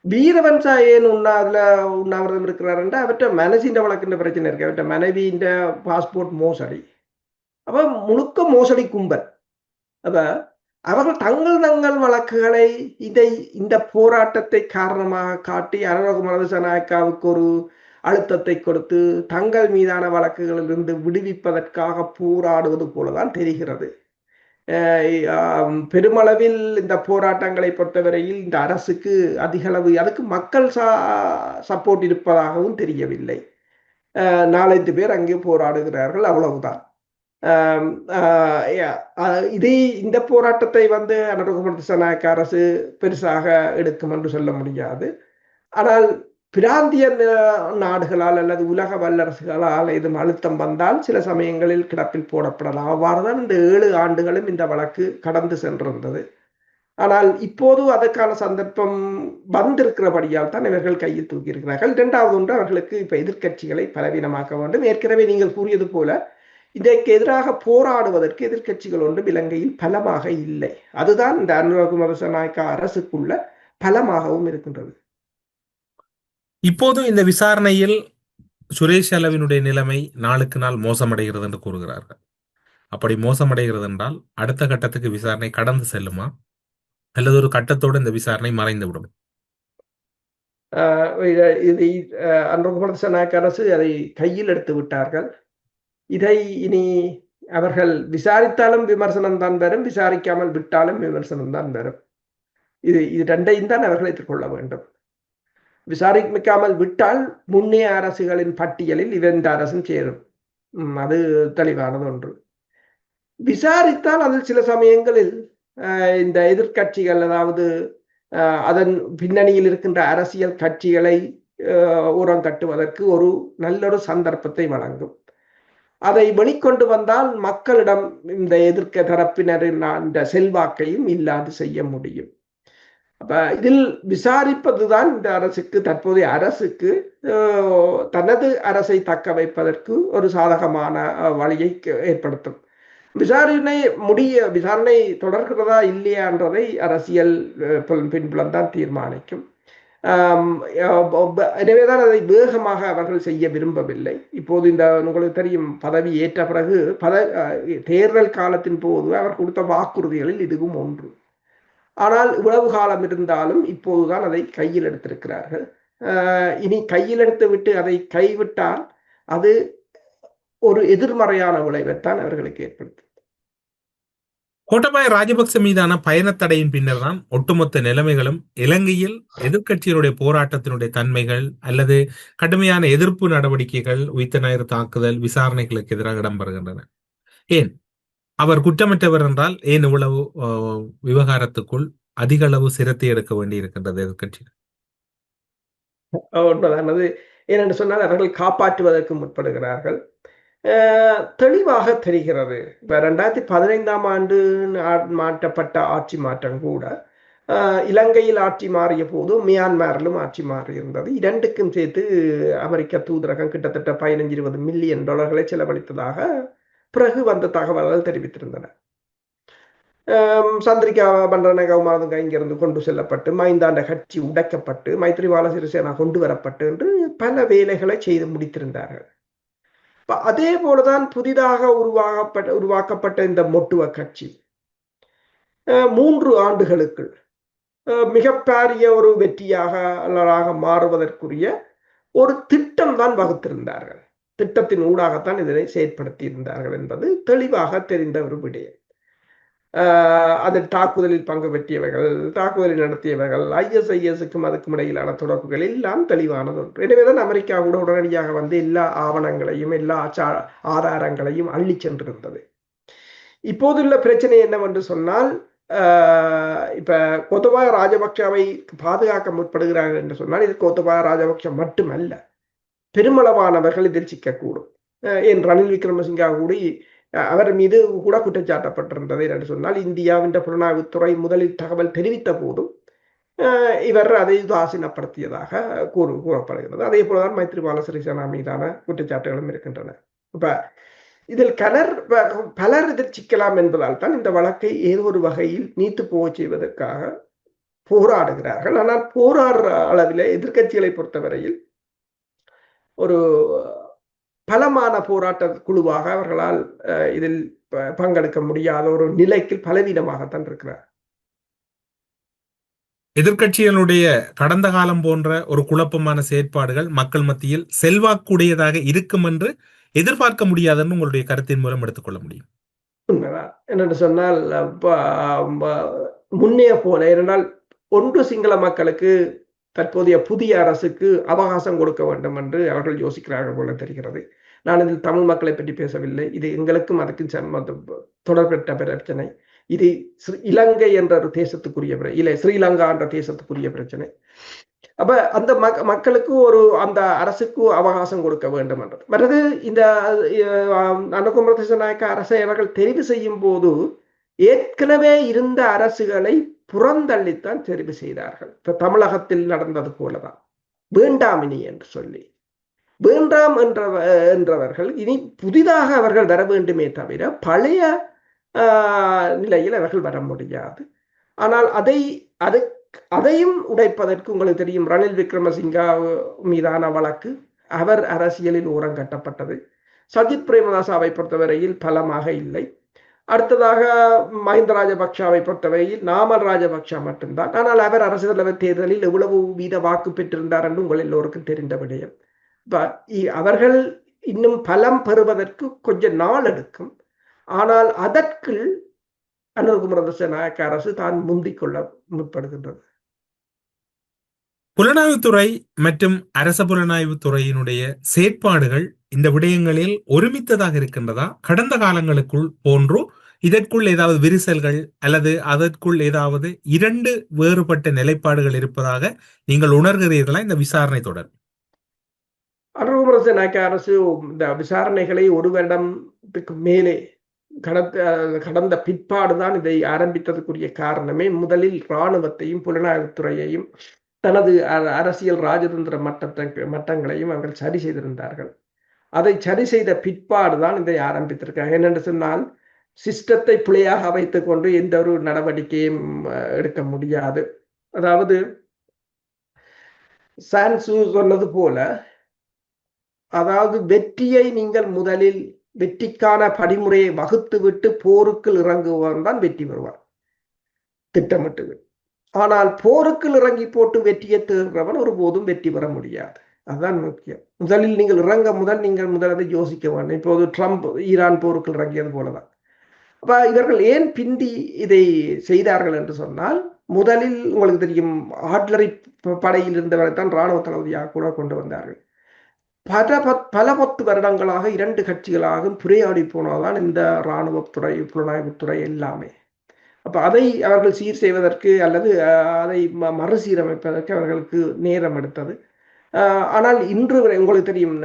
வீரவன்சா ஏன் உண்ணாவிரதம் இருக்கிறார் என்றால் அவற்ற மனசின் வழக்கின்ற பிரச்சனை இருக்கு. அவற்ற மனைவியின் பாஸ்போர்ட் மோசடி, அப்ப முழுக்க மோசடி கும்பல். அப்ப அவர்கள் தங்கள் வழக்குகளை இந்த போராட்டத்தை காரணமாக காட்டி அனுரகுமார திசாநாயக்காவுக்கு ஒரு அழுத்தத்தை கொடுத்து தங்கள் மீதான வழக்குகளிலிருந்து விடுவிப்பதற்காக போராடுவது போலதான் தெரிகிறது. பெருமளவில் இந்த போராட்டங்களை பொறுத்தவரையில் இந்த அரசுக்கு அதிகளவு அதுக்கு மக்கள் சப்போர்ட் இருப்பதாகவும் தெரியவில்லை. 4-5 பேர் அங்கே போராடுகிறார்கள், அவ்வளவுதான். இந்த போராட்டத்தை அனுரகுமார திசாநாயக்க அரசு பெருசாக எடுக்கும் என்று சொல்ல முடியாது. ஆனால் பிராந்திய நாடுகளால் அல்லது உலக வல்லரசுகளால் எதுவும் அழுத்தம் வந்தால் சில சமயங்களில் கிடப்பில் போடப்படலாம். அவ்வாறுதான் இந்த 7 ஆண்டுகளும் இந்த வழக்கு கடந்து சென்றிருந்தது. ஆனால் இப்போது அதற்கான சந்தர்ப்பம் வந்திருக்கிறபடியால் தான் இவர்கள் கையில் தூக்கியிருக்கிறார்கள். 2வது ஒன்று, அவர்களுக்கு இப்ப எதிர்க்கட்சிகளை பலவீனமாக்க வேண்டும். ஏற்கனவே நீங்கள் கூறியது போல இதற்கு எதிராக போராடுவதற்கு எதிர்க்கட்சிகள் ஒன்றும் இலங்கையில் பலமாக இல்லை. அதுதான் இந்த அனுரகுமார திசாநாயக்க அரசுக்குள்ள பலமாகவும் இருக்கின்றது. இப்போது இந்த விசாரணையில் சுரேஷ் அளவினுடைய நிலைமை நாளுக்கு நாள் மோசமடைகிறது என்று கூறுகிறார்கள். அப்படி மோசமடைகிறது என்றால் அடுத்த கட்டத்துக்கு விசாரணை கடந்து செல்லுமா அல்லது ஒரு கட்டத்தோடு இந்த விசாரணை மறைந்து விடும்? அனுரகுமார திசாநாயக்க அரசு அதை கையில் எடுத்து விட்டார்கள். இதை இனி அவர்கள் விசாரித்தாலும் விமர்சனம் தான் வரும், விசாரிக்காமல் விட்டாலும் விமர்சனம் தான் வரும். இது 2ஐயும் தான் அவர்கள் எதிர்கொள்ள வேண்டும். விசாரிக்காமல் விட்டால் முன்னைய அரசுகளின் பட்டியலில் இந்த அரசும் சேரும், அது தெளிவானது ஒன்று. விசாரித்தால் அதில் சில சமயங்களில் இந்த எதிர்கட்சிகள், அதாவது அதன் பின்னணியில் இருக்கின்ற அரசியல் கட்சிகளை ஓரம் கட்டுவதற்கு ஒரு நல்லொரு சந்தர்ப்பத்தை வழங்கும். அதை வெளிக்கொண்டு வந்தால் மக்களிடம் இந்த எதிர்க்க தரப்பினரின் இந்த செல்வாக்கையும் இல்லாது செய்ய முடியும். அப்ப இதில் விசாரிப்பதுதான் இந்த அரசுக்கு, தற்போதைய அரசுக்கு தனது அரசை தக்க வைப்பதற்கு ஒரு சாதகமான வழியை ஏற்படுத்தும். விசாரணை தொடர்கிறதா இல்லையா என்றதை அரசியல் பின்புலம் தான் தீர்மானிக்கும். எனவேதான் அதை வேகமாக அவர்கள் செய்ய விரும்பவில்லை. இப்போது இந்த உங்களுக்கு தெரியும், பதவி ஏற்ற பிறகு தேர்தல் காலத்தின் போது அவர் கொடுத்த வாக்குறுதிகளில் இதுவும் ஒன்று. ஆனால் இவ்வளவு காலம் இருந்தாலும் இப்போதுதான் அதை கையில் எடுத்திருக்கிறார்கள். இனி கையில் எடுத்து விட்டு அதை கைவிட்டால் அது ஒரு எதிர்மறையான விளைவைத்தான் அவர்களுக்கு ஏற்படுத்தும். கோட்டபாய ராஜபக்ச மீதான பயணத்தடையின் பின்னர் தான் ஒட்டுமொத்த நிலைமைகளும் இலங்கையில் எதிர்க்கட்சியினுடைய போராட்டத்தினுடைய தன்மைகள் அல்லது கடுமையான எதிர்ப்பு நடவடிக்கைகள், உயிர்த்த ஞாயிறு தாக்குதல், விசாரணைகளுக்கு எதிராக இடம்பெறுகின்றன. ஏன் அவர் குற்றமற்றவர் என்றால் ஏன் இவ்வளவு விவகாரத்துக்குள் அதிக அளவு சிரத்தை எடுக்க வேண்டி இருக்கின்றது எதிர்கட்சிகள்? உண்மைதானது. ஏனென்று சொன்னால் அவர்கள் காப்பாற்றுவதற்கு முற்படுகிறார்கள். தெளிவாக தெரிகிறது. இப்ப 2015ஆம் ஆண்டு மாற்றப்பட்ட ஆட்சி மாற்றம் கூட இலங்கையில் ஆட்சி மாறிய போது மியான்மரிலும் ஆட்சி மாறி இருந்தது. இரண்டுக்கும் சேர்த்து அமெரிக்க தூதரகம் கிட்டத்தட்ட 15-20 மில்லியன் டாலர்களை செலவழித்ததாக பிறகு வந்த தகவல்கள் தெரிவித்திருந்தன. சந்திரிகா பண்டாரநாயக்க இங்கிருந்து கொண்டு செல்லப்பட்டு, மைந்தாண்ட கட்சி உடைக்கப்பட்டு, மைத்ரிபால சிறிசேனா கொண்டு வரப்பட்டு என்று பல வேலைகளை செய்து முடித்திருந்தார்கள். அதே போலதான் புதிதாக உருவாக்கப்பட்ட இந்த மொட்டுவ கட்சி 3 ஆண்டுகளுக்குள் மிகப்பெரிய ஒரு வெற்றியாக மாறுவதற்குரிய ஒரு திட்டம் தான் வகுத்திருந்தார்கள். திட்டத்தின் ஊடாகத்தான் இதனை செயற்படுத்தி இருந்தார்கள் என்பது தெளிவாக தெரிந்த ஒரு விடயம். அதில் தாக்குதலில் பங்கு பெற்றியவர்கள், தாக்குதலில் நடத்தியவர்கள், ISISக்கும் அதுக்கும் இடையிலான தொடர்புகள் எல்லாம் தெளிவானது ஒன்று. எனவேதான் அமெரிக்கா கூட உடனடியாக எல்லா ஆவணங்களையும் எல்லா ஆதாரங்களையும் அள்ளி சென்றிருந்தது. இப்போதுள்ள பிரச்சனை என்னவென்று சொன்னால், இப்ப கோத்தபாய ராஜபக்சவை பாதுகாக்க முற்படுகிறார்கள் என்று சொன்னால் இது கோத்தபாய ராஜபக்ச மட்டுமல்ல, பெருமளவானவர்கள் இதில் சிக்கக்கூடும். ஏன் ரணில் விக்ரமசிங்கா கூட அவர் மீது கூட குற்றச்சாட்டப்பட்டிருந்தது என்று சொன்னால், இந்தியாவின் புலனாய்வுத்துறை முதலில் தகவல் தெரிவித்த போதும் இவர் அதை உதாசீனப்படுத்தியதாக கூறப்படுகிறது. அதே போலதான் மைத்ரிபால சிறிசேனா மீதான குற்றச்சாட்டுகளும் இருக்கின்றன. இப்ப இதில் பலர் இதில் சிக்கலாம் என்பதால் தான் இந்த வழக்கை ஏதோ ஒரு வகையில் நீத்து போக செய்வதற்காக போராடுகிறார்கள். ஆனால் போராடுற அளவில் எதிர்கட்சிகளை பொறுத்தவரையில் ஒரு பலமான போராட்ட குழுவாக அவர்களால் இதில் பங்கெடுக்க முடியாத ஒரு நிலைக்கு பலவீனமாகத்தான் இருக்கிறார். எதிர்க்கட்சிகளுடைய கடந்த காலம் போன்ற ஒரு குழப்பமான செயற்பாடுகள் மக்கள் மத்தியில் செல்வாக்குடையதாக இருக்கும் என்று எதிர்பார்க்க முடியாதுன்னு உங்களுடைய கருத்தின் மூலம் எடுத்துக்கொள்ள முடியும். உண்மைதான். என்னென்று சொன்னால் முன்னே போல ஏனென்றால் ஒன்று சிங்கள மக்களுக்கு தற்போதைய புதிய அரசுக்கு அவகாசம் கொடுக்க வேண்டும் என்று அவர்கள் யோசிக்கிறார்கள் போல தெரிகிறது. நான் இதில் தமிழ் மக்களை பற்றி பேசவில்லை. இது எங்களுக்கும் அதுக்கும் தொடர்பற்ற பிரச்சனை. இது இலங்கை என்ற ஒரு தேசத்துக்குரிய இல்லை ஸ்ரீலங்கா என்ற தேசத்துக்குரிய பிரச்சனை. அப்ப அந்த மக்களுக்கு அந்த அரசுக்கு அவகாசம் கொடுக்க வேண்டும் என்றது. மற்றது இந்த அனுகுமார திசாநாயக்க அரசை அவர்கள் தெரிவு செய்யும் போது ஏற்கனவே இருந்த அரசுகளை புறந்தள்ளித்தான் தெரிவு செய்தார்கள். இப்ப தமிழகத்தில் நடந்தது போலதான் வேண்டாமினி என்று சொல்லி வேண்டாம் என்றவர்கள் இனி புதிதாக அவர்கள் வர வேண்டுமே தவிர பழைய நிலையில் அவர்கள் வர முடியாது. ஆனால் அதையும் உடைப்பதற்கு உங்களுக்கு தெரியும், ரணில் விக்ரமசிங்கா மீதான வழக்கு அவர் அரசியலில் ஓரம் கட்டப்பட்டது. சஜித் பிரேமதாசாவை பொறுத்தவரையில் பலமாக இல்லை. அடுத்ததாக மஹிந்த ராஜபக்ஷவை பொறுத்தவரையில் நாமல் ராஜபக்ஷ மட்டும்தான். ஆனால் அவர் அரசு தலைவர் தேர்தலில் எவ்வளவு வீத வாக்கு பெற்றிருந்தார் என்று உங்கள் எல்லோருக்கும் தெரிந்த விடயம். அவர்கள் இன்னும் பலம் பெறுவதற்கு கொஞ்சம் நாள் எடுக்கும். ஆனால் அதற்குள் அனுகுமார திசாநாயக்க அரசு தான் முந்திக் கொள்ள முற்படுகின்றது. புலனாய்வுத்துறை மற்றும் அரச புலனாய்வு துறையினுடைய செயற்பாடுகள் இந்த விடயங்களில் ஒருமித்ததாக இருக்கின்றதா? கடந்த காலங்களுக்குள் போன்றோ இதற்குள் ஏதாவது விரிசல்கள் அல்லது அதற்குள் ஏதாவது இரண்டு வேறுபட்ட நிலைப்பாடுகள் இருப்பதாக நீங்கள் உணர்கிறீர்களா? இந்த விசாரணை தொடர் அனுகுமார திசாநாயக்க அரசு இந்த விசாரணைகளை ஒரு வருடத்துக்கு மேலே கடந்த பிற்பாடுதான் இதை ஆரம்பித்ததுக்குரிய காரணமே முதலில் இராணுவத்தையும் புலனாய்வுத்துறையையும் தனது அரசியல் ராஜதந்திர மட்டங்களையும் அவர்கள் சரி செய்திருந்தார்கள். அதை சரி செய்த பிற்பாடுதான் இதை ஆரம்பித்திருக்காங்க. என்னென்று சொன்னால் சிஸ்டத்தை பிழையாக வைத்துக் கொண்டு எந்த ஒரு நடவடிக்கையும் எடுக்க முடியாது. அதாவது சான்சு சொன்னது போல, அதாவது வெற்றியை நீங்கள் முதலில் வெற்றிக்கான படிமுறையை வகுத்து விட்டு போருக்குள் இறங்குவன் தான் வெற்றி பெறுவார் திட்டமிட்டு. ஆனால் போருக்குள் இறங்கி போட்டு வெற்றியை தேடுறவன் ஒருபோதும் வெற்றி பெற முடியாது. அதுதான் முக்கியம். முதலில் நீங்கள் நீங்கள் முதலதை யோசிக்க வேண்டும். இப்போது ட்ரம்ப் ஈரான் போருக்குள் இறங்கியது போலதான். அப்ப இவர்கள் ஏன் பிந்தி இதை செய்தார்கள் என்று சொன்னால், முதலில் உங்களுக்கு தெரியும் ஆட்லரி படையில் இருந்தவரை தான் இராணுவ தளபதியாக கூட கொண்டு வந்தார்கள். பல 10 வருடங்களாக இரண்டு கட்சிகளாக புரையாடி போனதான் இந்த இராணுவத்துறை புலனாய்வுத்துறை எல்லாமே. அப்ப அதை அவர்கள் சீர் செய்வதற்கு அல்லது அதை மறுசீரமைப்பதற்கு அவர்களுக்கு நேரம் எடுத்தது. ஆனால் இன்று உங்களுக்கு தெரியும்,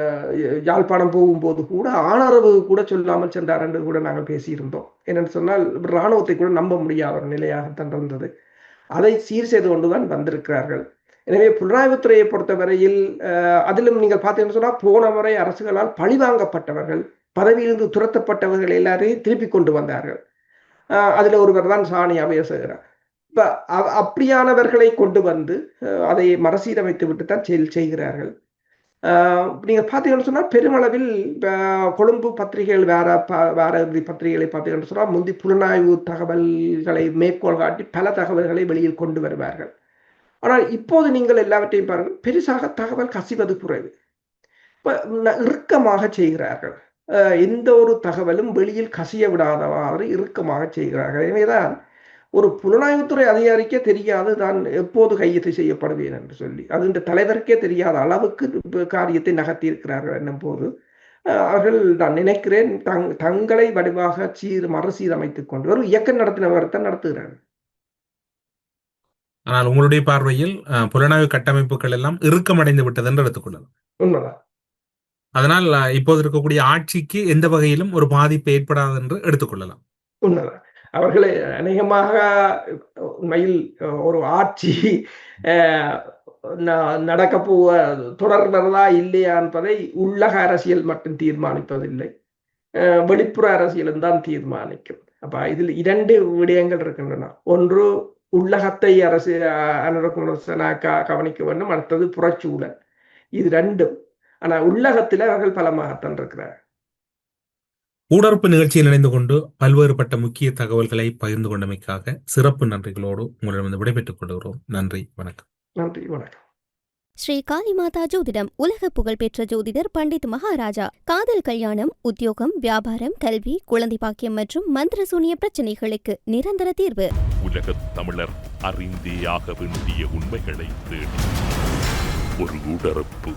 யாழ்ப்பாணம் போகும்போது கூட ஆணரவு கூட சொல்லாமல் சென்றார் என்று கூட நாங்கள் பேசியிருந்தோம். என்னென்னு சொன்னால் இராணுவத்தை கூட நம்ப முடியாத ஒரு நிலையாகத்தான் இருந்தது. அதை சீர் செய்து கொண்டுதான் வந்திருக்கிறார்கள். எனவே புலனாய்வுத்துறையை பொறுத்தவரையில் அதிலும் நீங்கள் பார்த்தீங்கன்னு சொன்னால் போன முறை அரசுகளால் பழிவாங்கப்பட்டவர்கள், பதவியிலிருந்து துரத்தப்பட்டவர்கள் எல்லாரையும் திருப்பி கொண்டு வந்தார்கள். அதுல ஒருவர் தான் சாணி அபயசேகரன். இப்ப அப்படியானவர்களை கொண்டு வந்து அதை மறுசீரமைத்து விட்டு தான் செய்கிறார்கள். நீங்க பார்த்தீங்கன்னு சொன்னா பெருமளவில் கொழும்பு பத்திரிகைகள் வேற பத்திரிகைகளை பார்த்தீங்கன்னு சொன்னா முந்தி புலனாய்வு தகவல்களை மேற்கோள் காட்டி பல தகவல்களை வெளியில் கொண்டு வருவார்கள். ஆனால் இப்போது நீங்கள் எல்லாவற்றையும் பாருங்கள், பெருசாக தகவல் கசிவது குறைவு. இறுக்கமாக செய்கிறார்கள். எந்த ஒரு தகவலும் வெளியில் கசிய விடாதவாறு இறுக்கமாக செய்கிறார்கள். எனவேதான் ஒரு புலனாய்வுத்துறை அதிகாரிக்கே தெரியாது தான் எப்போது கையெழுத்து செய்யப்படுவேன் என்று சொல்லி, அது இந்த தலைவருக்கே தெரியாத அளவுக்கு காரியத்தை நகர்த்தி இருக்கிறார்கள் என்னும் போது அவர்கள் நான் நினைக்கிறேன் தங்களை வடிவாக மறுசீரமைத்துக் கொண்டு ஒரு இயக்கம் நடத்தினவர் தான் நடத்துகிறார்கள். ஆனால் உங்களுடைய பார்வையில் புலனாய்வு கட்டமைப்புகள் எல்லாம் இறுக்கமடைந்து விட்டது என்று எடுத்துக்கொள்ளலாம். உண்மைதான். அதனால் இப்போது இருக்கக்கூடிய ஆட்சிக்கு எந்த வகையிலும் ஒரு பாதிப்பு ஏற்படாது என்று எடுத்துக்கொள்ளலாம். உண்மைதான். அவர்களை அநேகமாக உண்மையில் ஒரு ஆட்சி நடக்க போவ தொடர்வதா இல்லையா என்பதை உள்ளக அரசியல் மட்டும் தீர்மானிப்பதில்லை, வெளிப்புற அரசியலும் தான் தீர்மானிக்கும். அப்ப இதில் 2 விடயங்கள் இருக்கின்றன. ஒன்று உள்ளகத்தை அரசு கவனிக்க வேண்டும், அடுத்தது புறச்சூழல். இது 2. ஆனா உள்ளகத்தில் அவர்கள் பலமாகத்தான் இருக்கிறார். ஊடறுப்பு நிகழ்ச்சியில் இணைந்து கொண்டு பல்வேறுபட்ட முக்கிய தகவல்களை பகிர்ந்து கொண்டமைக்காக சிறப்பு நன்றிகளோடு உங்களிடம் விடைபெற்றுக் கொள்கிறோம். நன்றி, வணக்கம். நன்றி, வணக்கம். ஸ்ரீ காளிமாதா ஜோதிடம் உலக புகழ்பெற்ற ஜோதிடர் பண்டித் மகாராஜா. காதல், கல்யாணம், உத்தியோகம், வியாபாரம், கல்வி, குழந்தை பாக்கியம் மற்றும் மந்திர சூனிய பிரச்சனைகளுக்கு நிரந்தர தீர்வு. உலகத் தமிழர் அறிந்தே ஆக வேண்டிய உண்மைகளை தேடி ஒரு உடறுப்பு.